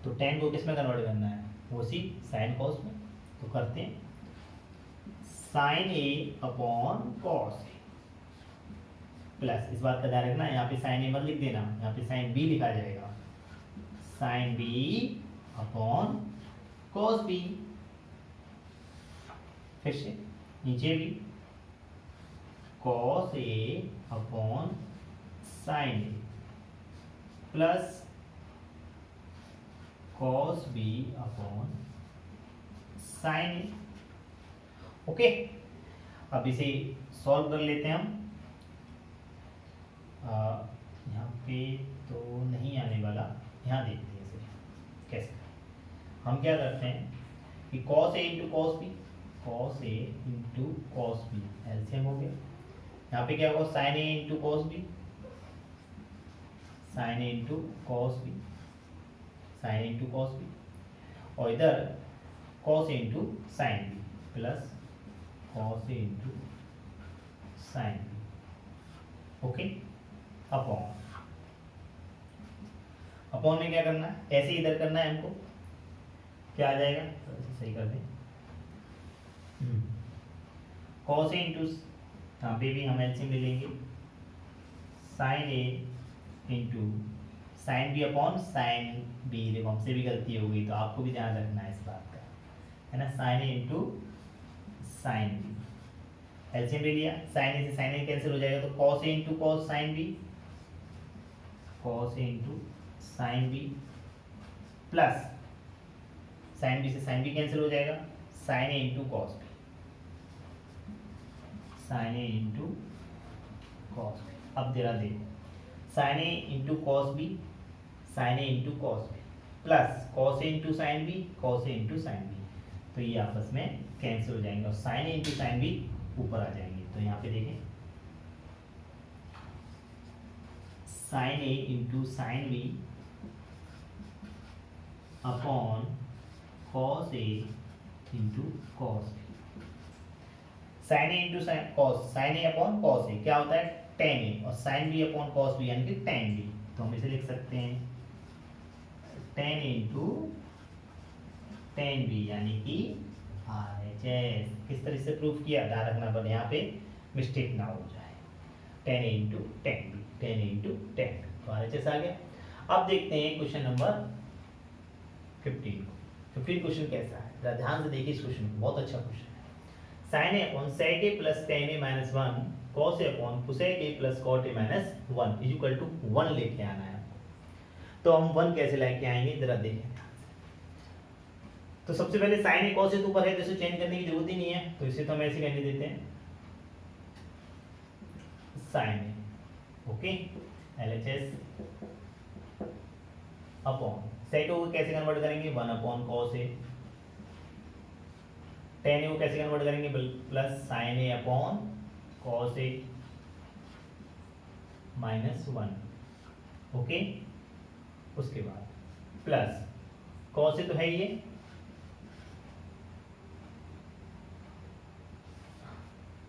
तो tan को किस में कन्वर्ट करना है, वो सी sin cos में। तो करते हैं sin a upon cos a plus, इस बात का ध्यान रखना यहाँ पे sin a मत लिख देना, यहाँ पे sin b लिखा जाएगा, sin b upon cos b। फिर से नीचे भी cos a upon sin a plus cos b upon sin a। Okay, अब इसे सॉल्व कर लेते हैं हम। यहाँ पे तो नहीं आने वाला, यहाँ देखते हैं इसे कैसे। हम क्या करते हैं कि cos a into cos b, cos a into cos b LCM हो गया। यहाँ पे क्या होगा sin a into cos b, sin a into cos b, sin a into cos b, और इधर cos a into sin b plus cos a into sin b। Okay, upon में क्या करना है, ऐसे इधर करना है हमको, क्या आ जाएगा, सही कर दें, cos a इंटू, यहाँ पे भी हम एलसीएम ले लेंगे, sin a into sin b upon sin b। देखो हमसे भी गलती हो गई, तो आपको भी ध्यान रखना है इस बात का, है ना। sin a into sin b, LCM ले लिया, sin a से sin a कैंसिल हो जाएगा, तो cos a into cos sin b, cos a into sin b plus sin b से sin b कैंसिल हो जाएगा, sin a into cos b, sin a into cos b। अब जरा देखो sin a into cos b, sin a into cos b plus cos a into sin b, cos a into sin b, तो ये आपस में cancel हो जाएंगे और sin a into sin b ऊपर आ जाएंगे। तो यहाँ पे देखें sin a into sin b upon cos a into cos b, sin a into sin a upon cos a क्या होता है tan a, और sin b upon cos b यानी कि tan b। तो हम इसे लिख सकते हैं tan a into tan b यानी कि RHS। किस तरह से प्रूफ किया, ध्यान रखना पर यहाँ पे मिस्टेक ना हो जाए, tan a into tan b, tan a into tan b, तो RHS आ गया। अब देखते हैं क्वेश्चन नंबर 15 को। 15 क्वेश्चन कैसा है, ध्यान से देखिए इस क्वेश्चन को, बहुत अच्छा क्वेश्चन है। Sine A upon sec a plus tan a minus one cos A upon cosec a plus cot a minus one is equal to one लेके आना है। तो हम वन कैसे लेके आएंगे जरा देखें। तो सबसे पहले साइन ए कॉस ए तो ऊपर है तो इसे चेंज करने की जरूरत ही नहीं है, तो इसे तो हम ऐसे रहने देते हैं sine A, okay, LHS upon sec को कैसे कन्वर्ट करेंगे, one upon cos A, ten A को कैसे कन्वर्ट करेंगे plus sine A upon cos A minus one, okay. उसके बाद प्लस कॉस ए तो है ये,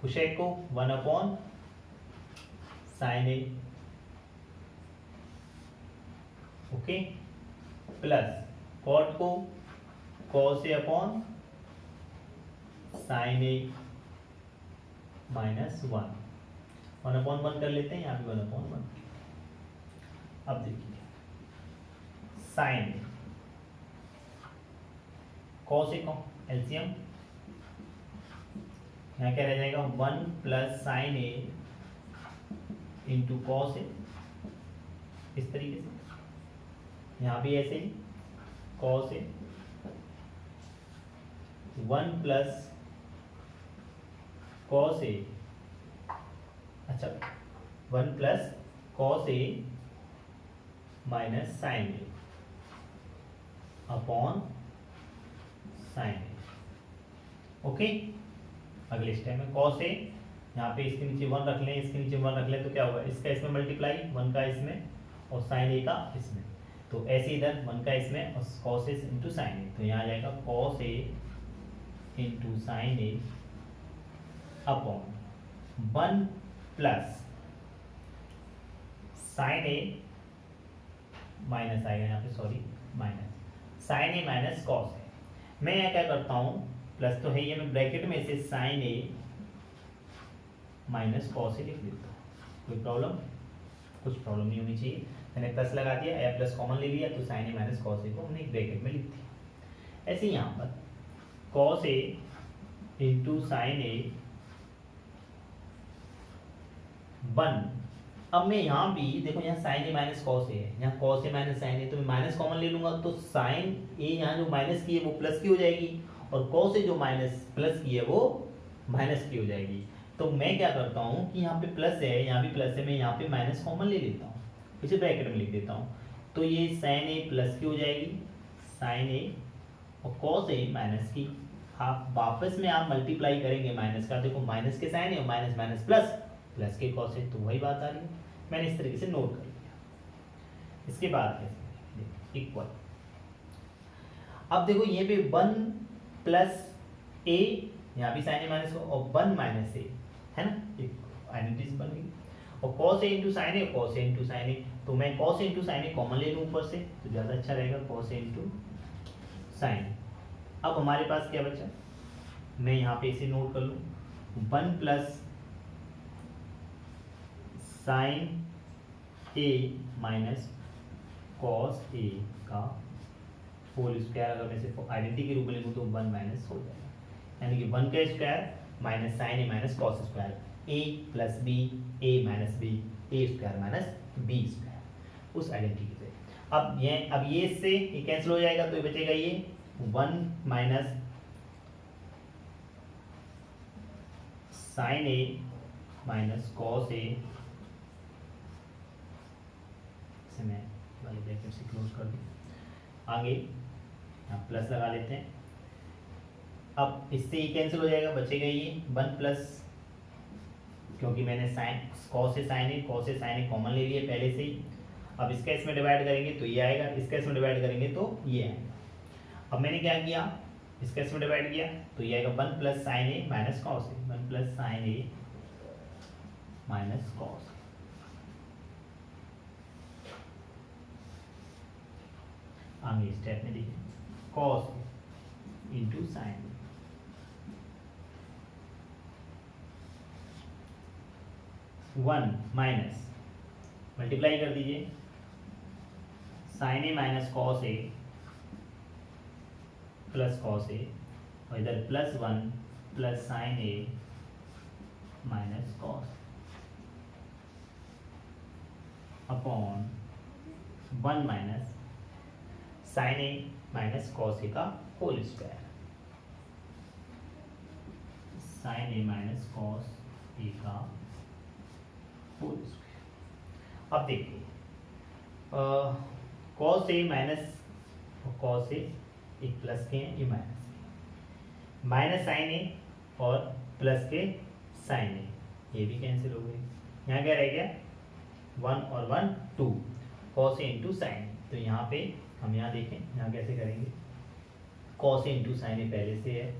कोसेक को one upon sine A, okay, plus cot को cos A upon sine A minus one, one upon one कर लेते हैं, यहाँ पे वन अपॉन वन। अब देखिए साइन कॉस ए को एलसीएम यहाँ क्या रह जाएगा, one plus sine A into cos A, इस तरीके से यहाँ भी ऐसे ही cos A, one plus cos ए, अच्छा one plus cos A minus sine A upon sine A, okay. अगले स्टेप में कॉस ए, यहाँ पे इसके नीचे वन रख लें, इसके नीचे वन रख लें तो क्या होगा, इसका इसमें मल्टीप्लाई, वन का इसमें और साइन ए का इसमें, तो ऐसे इधर वन का इसमें और कॉस ए इंटू साइन ए, तो यहाँ आ जाएगा cos A into sine A upon one plus sine A minus आएगा यहाँ पे, sorry minus sine A minus cos ए। मैं यहाँ क्या करता हूँ, प्लस तो है ये, मैं ब्रैकेट में से साइन ए माइनस कॉस ए लिख देता हूँ, कोई प्रॉब्लम, कुछ प्रॉब्लम नहीं होनी चाहिए। मैंने प्लस लगा दिया, ए प्लस कॉमन ले लिया, तो साइन ए माइनस कॉस ए को हमने एक ब्रैकेट में लिख दिया। ऐसे यहाँ पर cos A into sine A one, अब मैं यहाँ भी देखो, यहाँ साइन ए माइनस कॉस ए है, यहाँ कॉस ए माइनस साइन ए, तो मैं माइनस कॉमन ले लूंगा, तो साइन ए यहाँ जो माइनस की है वो प्लस की हो जाएगी, और कॉस ए जो माइनस प्लस की है वो माइनस की हो जाएगी। तो मैं क्या करता हूँ कि यहाँ पे प्लस है, यहाँ भी प्लस है, मैं यहाँ पे माइनस कॉमन ले लेता हूँ, इसे ब्रैकेट में लिख देता हूँ, तो ये साइन ए प्लस की हो जाएगी, साइन ए और कॉस ए माइनस की। आप वापस में आप मल्टीप्लाई करेंगे माइनस का, देखो माइनस के साइन ए और माइनस माइनस प्लस, प्लस के कॉस ए, तो वही बात आ रही है, मैंने इस तरीके से नोट कर लिया। इसके बाद कैसे इक्वल, अब देखो ये पे वन प्लस ए, यहाँ भी साइन ए माइनस और वन माइनस ए है ना, आइडेंटिटीज बन गई, और cos A into sine A, cos A into sine ए, तो मैं cos A into sine A common ले लूँ ऊपर से, तो ज़्यादा अच्छा रहेगा, कॉस ए इंटू साइन। अब हमारे पास क्या बचा, मैं यहाँ पे इसे नोट कर लूँ, one plus sine A minus cos A का होल स्क्वायर, अगर मैं सिर्फ आइडेंटिटी के रूप में लिखूँ तो वन माइनस हो जाएगा, यानी कि वन का square minus sine A minus cos square, A plus B, A minus b, A square minus B square, उस आइडेंटिटी से। अब ये इससे ये कैंसिल हो जाएगा, तो ये बचेगा ये one minus sine A minus cos ए, इसे मैं वाले ब्रैकेट से क्लोज कर दूँ, आगे यहाँ प्लस लगा लेते हैं। अब इससे ये कैंसिल हो जाएगा, बचेगा ये वन प्लस, क्योंकि मैंने साइन कॉस से साइन ए कॉमन ले लिए पहले से ही। अब इसका इसमें डिवाइड करेंगे तो ये आएगा, इसका इसमें डिवाइड करेंगे तो ये आएगा। अब मैंने क्या किया, इसका इसमें डिवाइड किया तो ये आएगा one plus sine A minus cos A, one plus sine A minus cos. आगे स्टेप में देखिए, cos into sine, one minus multiply कर दीजिए sine A minus cos A plus cos A, और इधर plus one plus sine A minus cos upon 1 minus sine A minus cos A का whole square, sine A minus cos A का whole square. अब देखिए cos A minus cos ए एक plus के हैं, ये माइनस के, माइनस साइन ए और प्लस के साइन ए, ये भी कैंसिल हो गई। यहाँ क्या रह गया 1 और 1 2 कॉस ए इंटू साइन। तो यहाँ पे हम यहाँ देखें, यहाँ कैसे करेंगे, कॉस ए इंटू साइन ए पहले से है,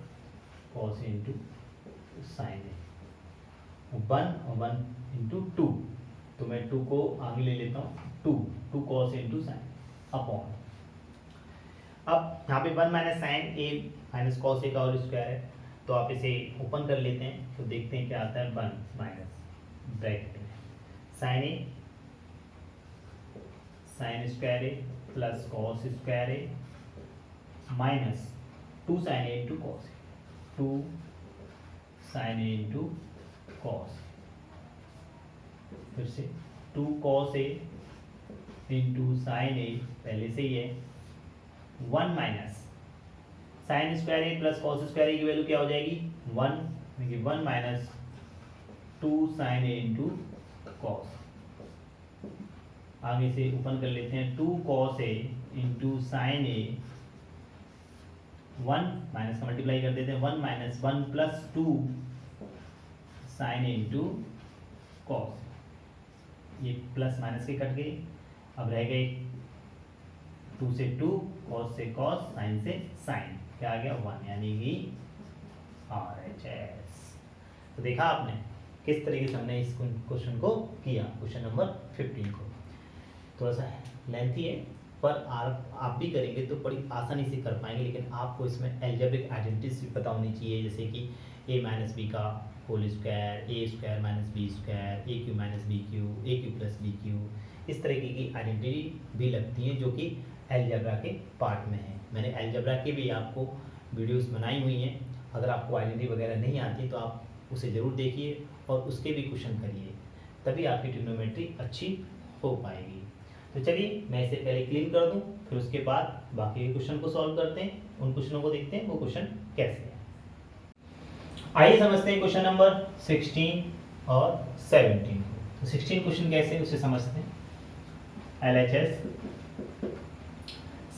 cos A into sine A 1 और 1 इंटू 2, तो मैं 2 को आगे ले लेता हूँ, 2 cos A into sine upon, अब यहाँ पे 1 minus sine A minus cos A का होल स्क्वायर है, तो आप इसे ओपन कर लेते हैं तो देखते हैं क्या आता है, 1 माइनस ब्रैकेट में sign A sign square A plus cos square A minus 2 sign A into cos A, 2 sign A into cos, फिर से 2 कॉस ए इंटू साइन ए पहले से ही है, 1 माइनस साइन स्क्वायर ए प्लस कॉस स्क्वायर ए की value क्या हो जाएगी 1, देखिए 1 माइनस 2 साइन ए इंटू कॉस, आगे से ओपन कर लेते हैं 2 cos A into sine A, 1 minus का मल्टीप्लाई कर देते हैं 1 माइनस 1 प्लस 2 साइन ए इंटू कॉस, ये प्लस माइनस के कट गए, अब रह गए 2 से 2 कॉस से कॉस साइन से साइन, क्या आ गया 1, यानी कि RHS। तो देखा आपने किस तरीके से हमने इस क्वेश्चन को किया, क्वेश्चन नंबर 15 को। थोड़ा सा लेंथी है पर आप भी करेंगे तो बड़ी आसानी से कर पाएंगे, लेकिन आपको इसमें एल्जेब्रिक आइडेंटिटीज भी पता होनी चाहिए, जैसे कि a माइनस बी का whole square, A square minus B square, A cube minus B cube, A cube plus b Q, इस तरीके की आइडेंटिटी भी लगती हैं जो कि एल्जेब्रा के पार्ट में है। मैंने एल्जेब्रा की भी आपको वीडियोस बनाई हुई हैं, अगर आपको आइडेंटिटी वगैरह नहीं आती तो आप उसे ज़रूर देखिए और उसके भी क्वेश्चन करिए, तभी आपकी ट्रिग्नोमेट्री अच्छी हो पाएगी। तो चलिए मैं इसे पहले क्लीन कर दूं, फिर उसके बाद बाकी के क्वेश्चन को सॉल्व करते हैं, उन क्वेश्चनों को देखते हैं वो क्वेश्चन कैसे है। आइए समझते हैं क्वेश्चन नंबर 16 और 17 को। तो 16 क्वेश्चन कैसे है उसे समझते हैं। LHS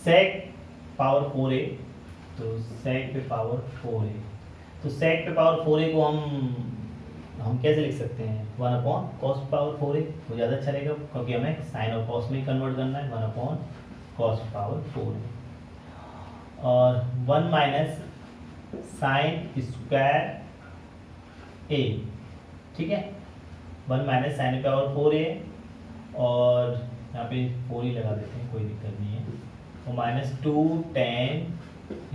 sec पावर 4a, तो sec पे पावर 4a, तो sec पे पावर 4a को हम कैसे लिख सकते हैं 1 अपॉन कॉस पावर 4a, वो ज़्यादा अच्छा रहेगा क्योंकि हमें साइन और कॉस में कन्वर्ट करना है, 1 अपॉन कॉस पावर 4a, और 1 माइनस साइन स्क्वायर a, ठीक है, 1 माइनस साइन पावर 4a, और यहाँ पे 4 ही लगा देते हैं, कोई दिक्कत नहीं है, और माइनस 2 tan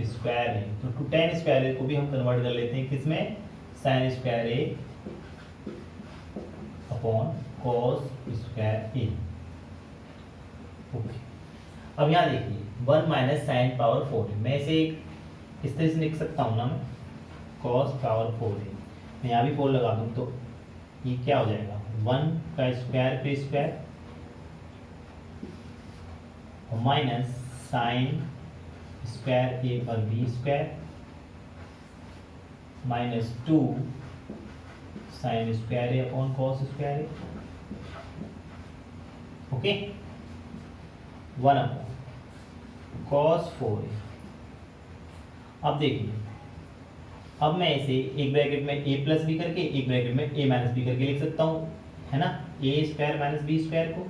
स्क्वायर है, तो 2 tan स्क्वायर ए को भी हम कन्वर्ट कर लेते हैं किसमें, sign square a upon cos square a. Okay, अब यहाँ देखिए 1 माइनस साइन पावर 4 मैं इसे इस तरह से लिख सकता हूँ ना, मैं कॉस पावर 4 मैं यहाँ भी 4 लगा दूँ तो ये क्या हो जाएगा 1 का स्क्वायर पे स्क्वायर और माइनस साइन स्क्वायर ए पर b square minus 2 sine square a upon cos square a. Okay, 1 upon cos 4a। अब देखिए, अब मैं इसे एक ब्रैकेट में a प्लस बी करके एक ब्रैकेट में a माइनस बी करके लिख सकता हूँ, है ना, a square minus B square को,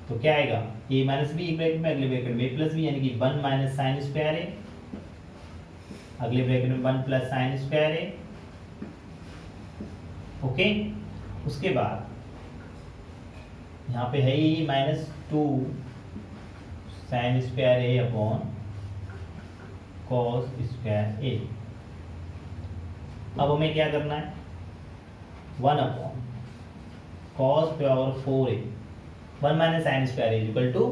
तो क्या आएगा a माइनस बी एक ब्रैकेट में, अगले ब्रैकेट में a प्लस बी, यानी कि 1 माइनस साइन स्क्वायर ए, अगले ब्रैकेट में 1 plus sine square a. Okay, उसके बाद यहाँ पे है ही minus 2 sine square a upon cos square a. अब हमें क्या करना है 1 upon cos power 4a, 1 minus sine square a equal to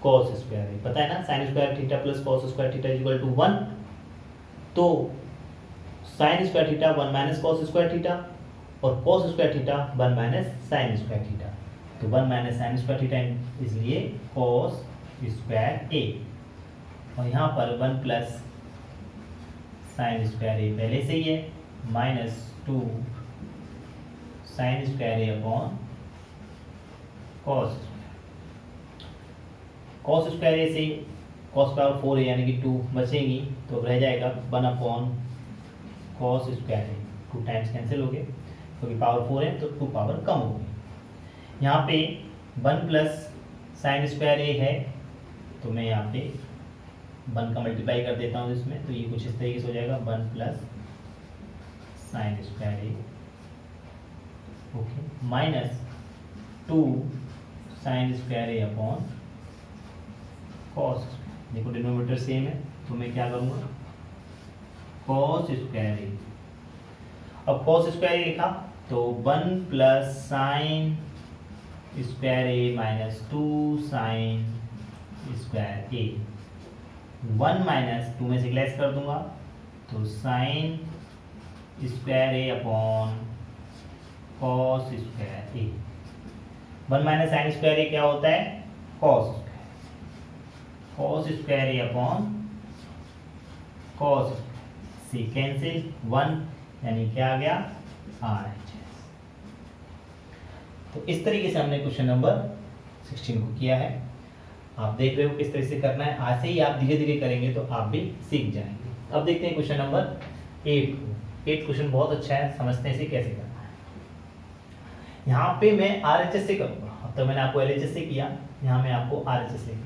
cos square a, पता है ना, sine square theta plus cos square theta equal to 1, तो sine square theta 1 minus cos square theta और cos square theta 1 minus sine square theta. तो 1 minus sine square theta इसलिए cos square ए, और यहाँ पर 1 प्लस साइन स्क्वायर ए पहले से ही है, minus 2 sine square a upon cos square ए से कॉस पावर 4 है यानी कि 2 बचेगी, तो रह जाएगा 1 अपॉन कॉस स्क्वायर ए। 2 टाइम्स कैंसिल हो गए क्योंकि पावर 4 है तो 2 पावर कम हो गई। यहाँ पे 1 प्लस साइन स्क्वायर ए है, तो मैं यहाँ पे 1 का मल्टीप्लाई कर देता हूँ इसमें, तो ये कुछ इस तरीके से हो जाएगा 1 plus sine square a, okay, minus 2 sine square a upon cos. देखो डिनोमिनेटर सेम है तो मैं क्या करूँगा, कॉस स्क्वायर ए। अब कॉस स्क्वायर ए लिखा तो 1 प्लस साइन स्क्वायर ए माइनस 2 साइन स्क्वायर ए, 1 माइनस 2 में से लेस कर दूंगा तो sine square a upon cos square A. 1 minus sine square ए क्या होता है, cos square a upon cos C, cancel 1 यानी क्या आ गया आर एच। तो इस तरीके से हमने क्वेश्चन नंबर 16 को किया है। आप देख रहे हो किस तरह से करना है, आज से ही आप धीरे धीरे करेंगे तो आप भी सीख जाएंगे। अब देखते हैं क्वेश्चन नंबर 8 को। 8 क्वेश्चन बहुत अच्छा है, समझते हैं इसे कैसे करना है। यहाँ पे मैं RHS से करूँगा, अब तो मैंने आपको LHS से किया, यहाँ मैं आपको RHS से किया।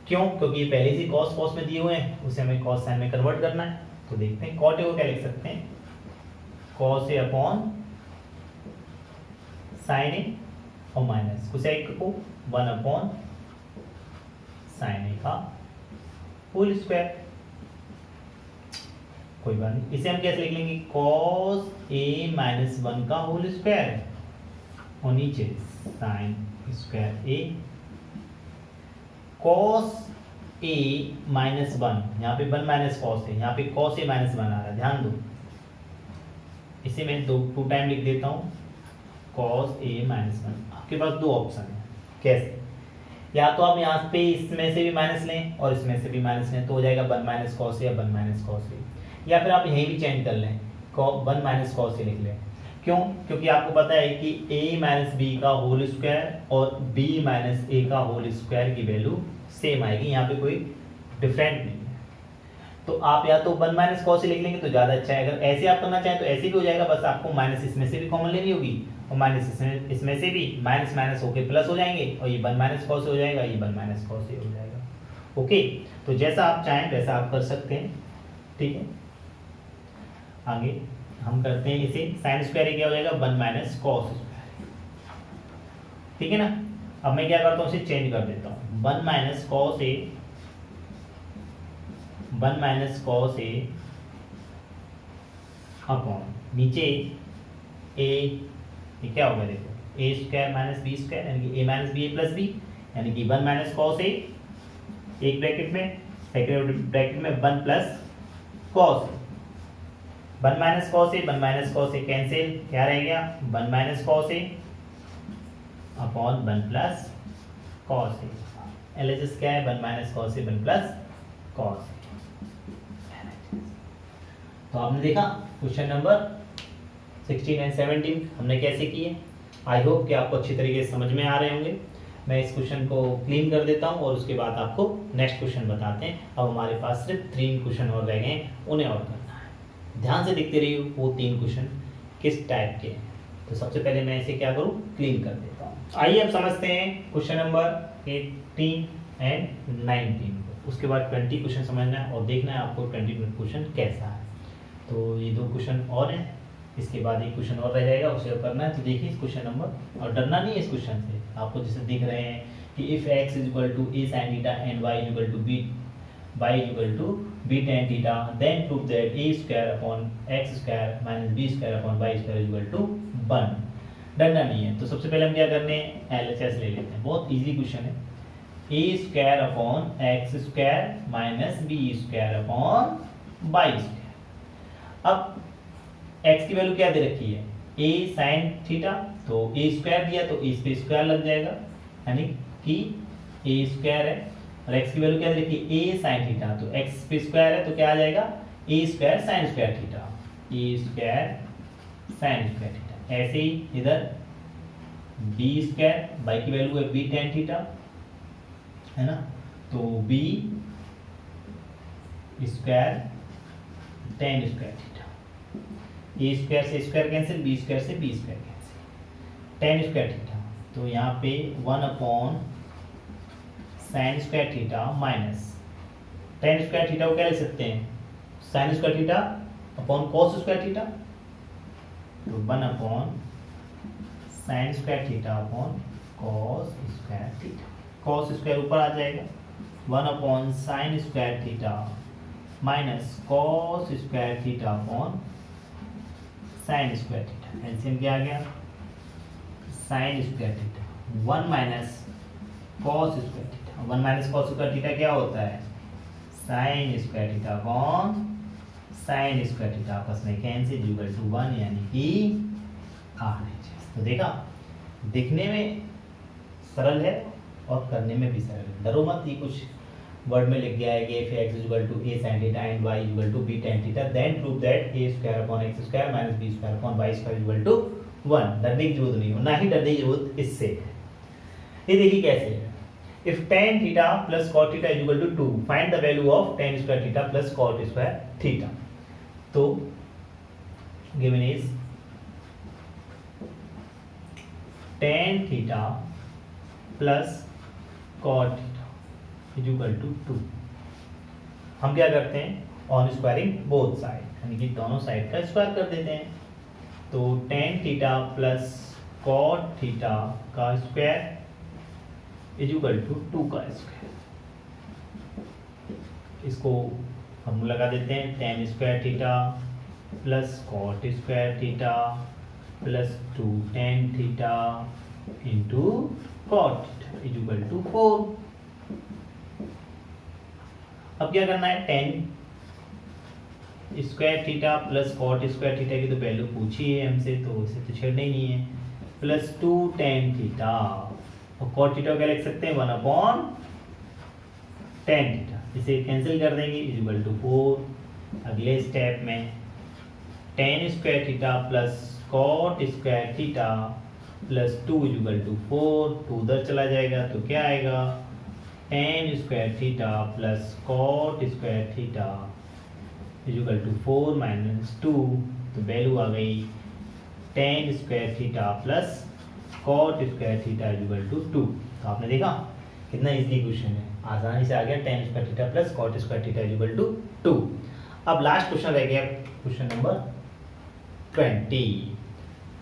क्यों, क्योंकि पहले से कॉस कॉस में दिए हुए हैं, उसे हमें कॉस साइन में कन्वर्ट करना है। तो देखते हैं कॉट ए को क्या लिख सकते हैं, कॉस ए अपॉन साइन ए और माइनस कोसेक को 1 अपॉन साइन ए का होल स्क्वायर। कोई बात नहीं, इसे हम कैसे लिख लेंगे, कॉस ए माइनस 1 का होल स्क्वायर और नीचे sign square A, cos A minus 1, यहाँ पे 1 माइनस कॉस है, यहाँ पे कॉस ए माइनस 1 आ रहा है, ध्यान दो। इसे मैं 2 टाइम लिख देता हूँ, कॉस ए माइनस 1। आपके पास 2 ऑप्शन है, कैसे, या तो आप यहाँ पे इसमें से भी माइनस लें और इसमें से भी माइनस लें, तो हो जाएगा 1 माइनस कॉस ए या 1 माइनस कॉस ए, या फिर आप यहीं भी चेंज कर लें, 1 माइनस कॉस ए लिख लें। क्यों, क्योंकि आपको पता है कि a माइनस बी का होल स्क्वायर और b माइनस ए का होल स्क्वायर की वैल्यू सेम आएगी, यहाँ पे कोई डिफरेंट नहीं है। तो आप या तो 1 माइनस कॉस ए लिख लेंगे तो ज़्यादा अच्छा है, अगर ऐसे आप करना चाहें तो ऐसे भी हो जाएगा, बस आपको माइनस इसमें से भी कॉमन लेनी होगी और माइनस इसमें से भी, माइनस माइनस होके प्लस हो जाएंगे और ये 1 माइनस कॉस ए हो जाएगा, ये 1 माइनस कॉस ए हो जाएगा। ओके, तो जैसा आप चाहें वैसा आप कर सकते हैं, ठीक है। आगे हम करते हैं इसे, साइन स्क्वायर ए क्या हो जाएगा, 1 माइनस कॉस स्क्वायर, ठीक है ना। अब मैं क्या करता हूँ, इसे चेंज कर देता हूँ, 1 माइनस कॉस ए, 1 माइनस कॉस ए अपॉन नीचे ए, ये क्या होगा देखो, ए स्क्वायर माइनस बी स्क्वायर यानी कि ए minus b a plus b, यानी कि 1 माइनस कॉस ए, एक ब्रैकेट में, सेकंड ब्रैकेट में 1 प्लस कॉस, 1 माइनस कॉस ए, 1 माइनस कॉस ए कैंसिल, क्या रह गया 1 माइनस कॉस ए अपॉन 1 प्लस कॉस ए। LHS क्या है, 1 माइनस कॉस ए 1 प्लस कॉस ए। तो आपने देखा क्वेश्चन नंबर 16 एंड 17 हमने कैसे किए। आई होप कि आपको अच्छी तरीके से समझ में आ रहे होंगे। मैं इस क्वेश्चन को क्लीन कर देता हूँ और उसके बाद आपको नेक्स्ट क्वेश्चन बताते हैं। अब हमारे पास सिर्फ 3 क्वेश्चन और रह गए, उन्हें और करना है। ध्यान से देखते रहिए वो 3 क्वेश्चन किस टाइप के हैं। तो सबसे पहले मैं इसे क्या करूँ, क्लीन कर देता हूँ। आइए अब समझते हैं क्वेश्चन नंबर 18 एंड 19 को। उसके बाद 20 क्वेश्चन समझना है और देखना है आपको 20 क्वेश्चन कैसा है। तो ये 2 क्वेश्चन और हैं, इसके बाद एक क्वेश्चन और रह जाएगा, उसे करना है। तो देखिए इस क्वेश्चन नंबर, और डरना नहीं है इस क्वेश्चन से। आपको जैसे दिख रहे हैं कि if x equal to a sin theta and y equal to b tan theta then prove that a square upon x square minus b square upon y square equal to 1। डरना नहीं है। तो सबसे पहले हम क्या करने हैं, LHS ले लेते हैं। बहुत इजी क्वेश्चन है। a square upon x square minus b square upon y square. अब x की वैल्यू क्या दे रखी है, a sin थीटा, तो a स्क्वायर दिया तो इस पे स्क्वायर लग जाएगा, यानी कि a स्क्वायर है। और x की वैल्यू क्या दे रखी है, a sin थीटा, तो x पे स्क्वायर है तो क्या आ जाएगा, a square sin square theta, a square sin square theta. ऐसे ही इधर b स्क्वायर, y की वैल्यू है b tan थीटा, है ना, तो b square tan square theta, a square से स्क्वायर कैंसिल, b स्क्वायर से b square cancel, tan square theta, तो यहाँ पे 1 upon sine square theta minus tan square theta को क्या लिख सकते हैं, sine square theta upon cos square theta, तो 1 upon sine square theta upon cos square theta, cos square ऊपर आ जाएगा, 1 upon sine square theta minus cos square theta upon sign square theta. LCM क्या आ गया, sine square theta 1 minus cos square theta, 1 minus cos square theta क्या होता है, sign square theta upon sign square theta, आपस में cancel, equal to 1, यानी कि RHS। तो देखा, दिखने में सरल है और करने में भी सरल है, डरो मत, ये कुछ वर्ड में लिख गया है कि if x is equal to a sin theta and y is equal to b tan theta, then prove that a square upon x square minus b square upon y square is equal to 1। डरने की जरूरत नहीं हो, ना ही डरने की जरूरत इससे है। ये देखिए कैसे है, if tan theta plus cot theta is equal to 2, find the value of tan square theta plus cot square theta। तो given is tan theta plus cot theta is equal to 2। हम क्या करते हैं, ऑन स्क्वायरिंग बोथ साइड, यानी कि दोनों side का square कर देते हैं, तो tan theta plus cot theta का स्क्वायर इज इक्वल टू 2 का स्क्वायर। इसको हम लगा देते हैं, tan square theta plus cot square theta plus 2 tan theta into cot theta is equal to 4। अब क्या करना है, tan square theta plus cot square theta की तो वैल्यू पूछी है हमसे, तो इसे तो छेड़ना ही नहीं है, प्लस 2 tan थीटा, और कॉट थीटा क्या लिख सकते हैं, 1 अपॉन tan थीटा, इसे कैंसिल कर देंगे, इज इक्वल टू 4। अगले स्टेप में tan square theta plus cot square theta plus 2 is equal to 4, 2 उधर चला जाएगा तो क्या आएगा, tan square theta plus cot square theta is equal to 4 minus 2, तो वैल्यू आ गई tan square theta plus cot square theta is equal to 2। तो आपने देखा कितना इजी क्वेश्चन है, आसानी से आ गया, tan square theta plus cot square theta is equal to 2। अब लास्ट क्वेश्चन रह गया, क्वेश्चन नंबर 20,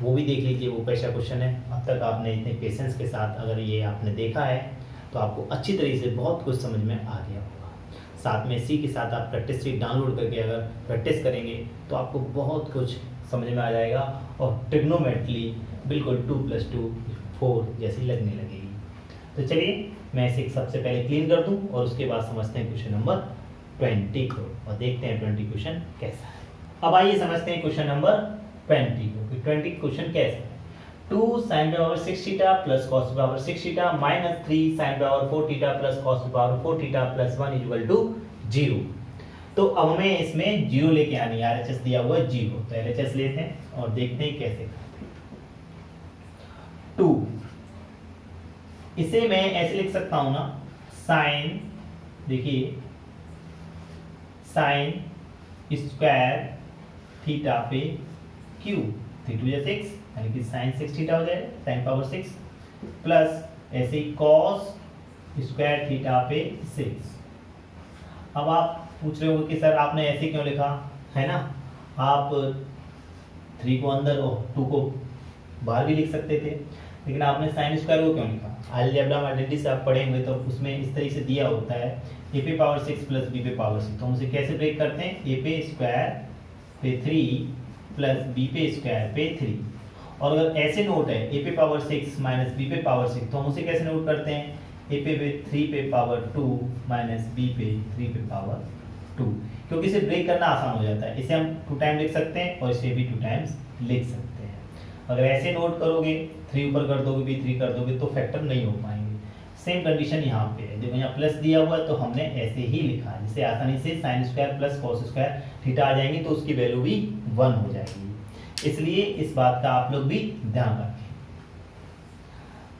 वो भी देख लीजिए वो कैसा क्वेश्चन है। अब तक आपने इतने पेशेंस के साथ अगर ये आपने देखा है तो आपको अच्छी तरीके से बहुत कुछ समझ में आ गया होगा। साथ में इसी के साथ आप प्रैक्टिस शीट डाउनलोड करके अगर प्रैक्टिस करेंगे तो आपको बहुत कुछ समझ में आ जाएगा और ट्रिग्नोमेट्री बिल्कुल 2 + 2 4 जैसी लगने लगेगी। तो चलिए मैं इसे सबसे पहले क्लीन कर दूं और उसके बाद समझते हैं क्वेश्चन नंबर 20 को और देखते हैं 20 क्वेश्चन कैसा है। अब आइए समझते हैं क्वेश्चन नंबर 20 को कि 20 क्वेश्चन कैसा है। 2 sin power 6 theta plus cos power 6 theta minus 3 sin power 4 theta plus cos power 4 theta plus 1 is equal to 0। तो अब हमें इसमें 0 लेके आनी है, RHS दिया हुआ है 0, तो LHS लेते हैं और देखते हैं कैसे करते हैं। 2 इसे मैं ऐसे लिख सकता हूं ना, साइन, देखिए साइन स्क्वायर थीटा पे Q, 3 2 6 यानी कि साइन 6 थीटा हो जाएगा, साइन पावर 6 प्लस ऐसे ही कॉस स्क्वायर थीटा पे 6। अब आप पूछ रहे हो कि सर आपने ऐसे क्यों लिखा है ना, आप 3 को अंदर और 2 को बाहर भी लिख सकते थे, लेकिन आपने साइन स्क्वायर को क्यों लिखा। अलजेब्रा आइडेंटिटी से आप पढ़े होंगे तो उसमें इस तरीके से दिया होता है a पे पावर 6 प्लस b पे पावर 6, तो हम उसे कैसे ब्रेक करते हैं, a पे स्क्वायर पे 3 प्लस b पे स्क्वायर पे 3। और अगर ऐसे नोट है a पे पावर 6 माइनस b पे पावर 6, तो हम उसे कैसे नोट करते हैं, a पे 3 पे पावर 2 माइनस b पे 3 पे पावर 2। क्योंकि इसे ब्रेक करना आसान हो जाता है। इसे हम 2 टाइम लिख सकते हैं और इसे भी 2 टाइम्स लिख सकते हैं। अगर ऐसे नोट करोगे 3 ऊपर कर दोगे भी 3 कर दोगे तो फैक्टर नहीं हो पाएंगे। सेम कंडीशन यहाँ पे है, देखो यहाँ प्लस दिया हुआ है तो हमने ऐसे ही लिखा है, जिससे आसानी से sine square plus cos square theta आ जाएंगी तो उसकी वैल्यू भी 1 हो जाएगी। इसलिए इस बात का आप लोग भी ध्यान रखें।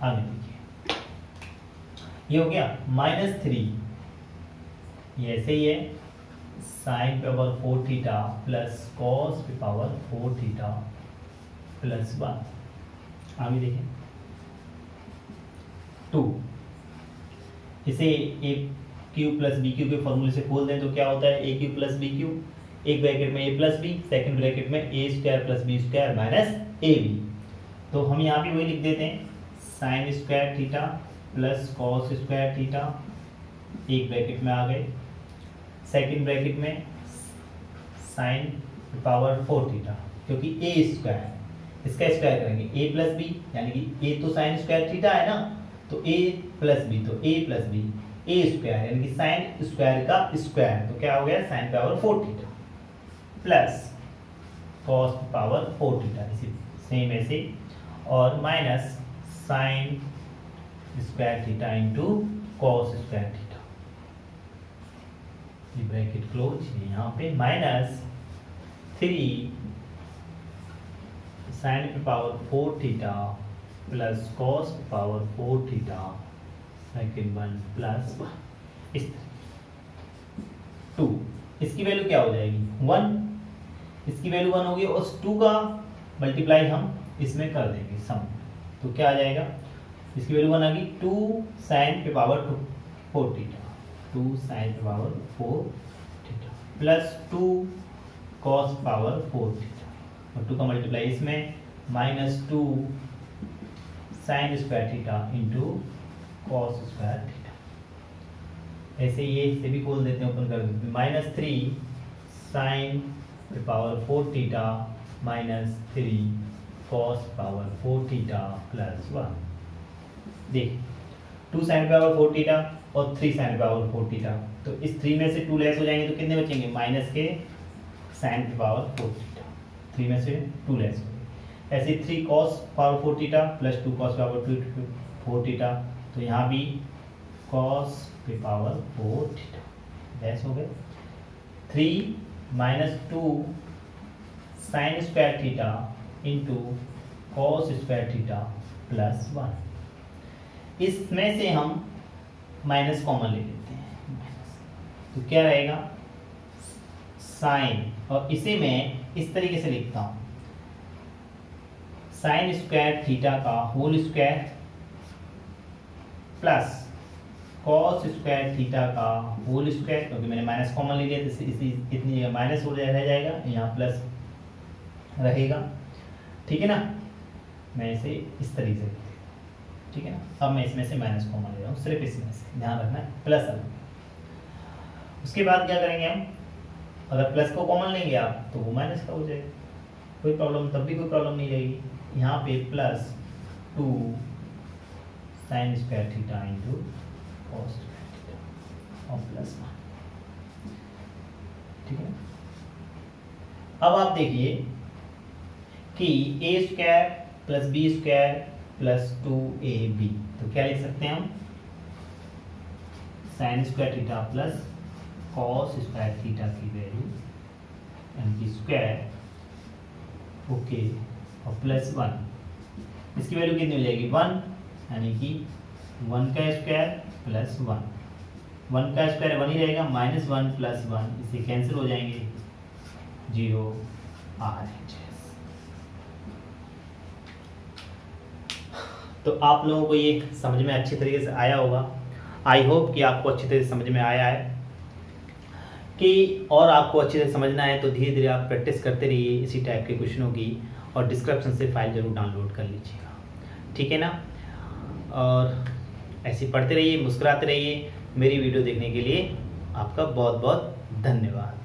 आगे देखिए, ये हो गया -3, ये ऐसे ही है sine power 4 theta plus cos power 4 theta plus 1। आगे देखें 2, इसे a cube plus b cube के फॉर्मूले से खोल दें तो क्या होता है, a cube plus b cube, एक ब्रैकेट में a plus b, second bracket में ए square plus B square minus a B. तो हम यहाँ भी वही लिख देते हैं sine square theta plus cos square theta, एक ब्रैकेट में आ गए, सेकेंड ब्रैकेट में साइन पावर 4 थीटा, क्योंकि ए स्क्वायर इसका स्क्वायर करेंगे ए प्लस बी, यानी कि ए तो साइन स्क्वायर थीटा है ना, तो ए प्लस बी, तो ए प्लस बी ए स्क्वायर यानी कि साइन स्क्वायर का स्क्वायर, तो क्या हो गया sign power 4 theta plus cos power 4 theta, इसी सेम ऐसे, और minus sine square theta into cos square theta, ये ब्रैकेट क्लोज है। यहाँ पे minus 3 sign power 4 theta plus cos power 4 theta second 1 plus 1, इस 2, इसकी वैल्यू क्या हो जाएगी 1, इसकी वैल्यू 1 होगी और 2 का मल्टीप्लाई हम इसमें कर देंगे सम, तो क्या आ जाएगा, इसकी वैल्यू 1 आ गई 2 साइन पे पावर 4 थीटा, 2 साइन पे power 4 theta plus 2 cos power 4 theta, और 2 का मल्टीप्लाई इसमें minus 2 sine square theta into cos square theta. ऐसे ये इसे भी खोल देते हैं, ओपन कर देते हैं, -3 sign power 4 theta minus 3 cos power 4 theta plus 1। देख 2 साइन पावर 4 थीटा और 3 साइन पावर 4 थीटा, तो इस 3 में से 2 लेस हो जाएंगे तो कितने बचेंगे, माइनस के साइन पावर 4 थीटा, 3 में से 2 लेस हो गए। ऐसे 3 cos power 4 theta plus 2 cos power 4 theta, तो यहाँ भी कॉस पे पावर 4 थीटा लेस हो गए, 3 minus 2 sine square theta into cos square theta plus 1। इसमें से हम माइनस कॉमन ले लेते हैं, तो क्या रहेगा साइन, और इसे मैं इस तरीके से लिखता हूँ साइन स्क्वायर थीटा का whole square plus cos square theta का होल स्क्वायर, क्योंकि मैंने माइनस कॉमन ले लिया तो इतनी जगह माइनस हो रह जाएगा, यहाँ प्लस रहेगा, ठीक है ना। मैं इसे इस तरीके से, ठीक है ना। अब मैं इसमें से माइनस कॉमन ले रहा हूँ, सिर्फ इसमें से, ध्यान रखना है प्लस अब। उसके बाद क्या करेंगे हम, अगर प्लस को कॉमन लेंगे आप तो वो माइनस का हो जाएगा, कोई प्रॉब्लम, तब भी कोई प्रॉब्लम नहीं रहेगी। यहाँ पे plus 2 sine square theta into cos square theta और प्लस 1, ठीक है। अब आप देखिए कि ए square plus B square plus 2ab, तो क्या लिख सकते हैं हम, sine square theta plus cos square theta की वैल्यू यानी कि स्क्वायर, ओके, और प्लस 1, इसकी वैल्यू कितनी हो जाएगी 1, यानी कि 1 का स्क्वायर प्लस 1, 1 का स्क्वायर 1 ही रहेगा, -1 प्लस 1, इससे कैंसिल हो जाएंगे, 0 RHS। तो आप लोगों को ये समझ में अच्छी तरीके से आया होगा। आई होप कि आपको अच्छी तरह से समझ में आया है कि, और आपको अच्छे से समझना है तो धीरे धीरे आप प्रैक्टिस करते रहिए इसी टाइप के क्वेश्चनों की, और डिस्क्रिप्शन से फाइल जरूर डाउनलोड कर लीजिएगा, ठीक है ना। और ऐसे पढ़ते रहिए, मुस्कुराते रहिए। मेरी वीडियो देखने के लिए आपका बहुत बहुत धन्यवाद।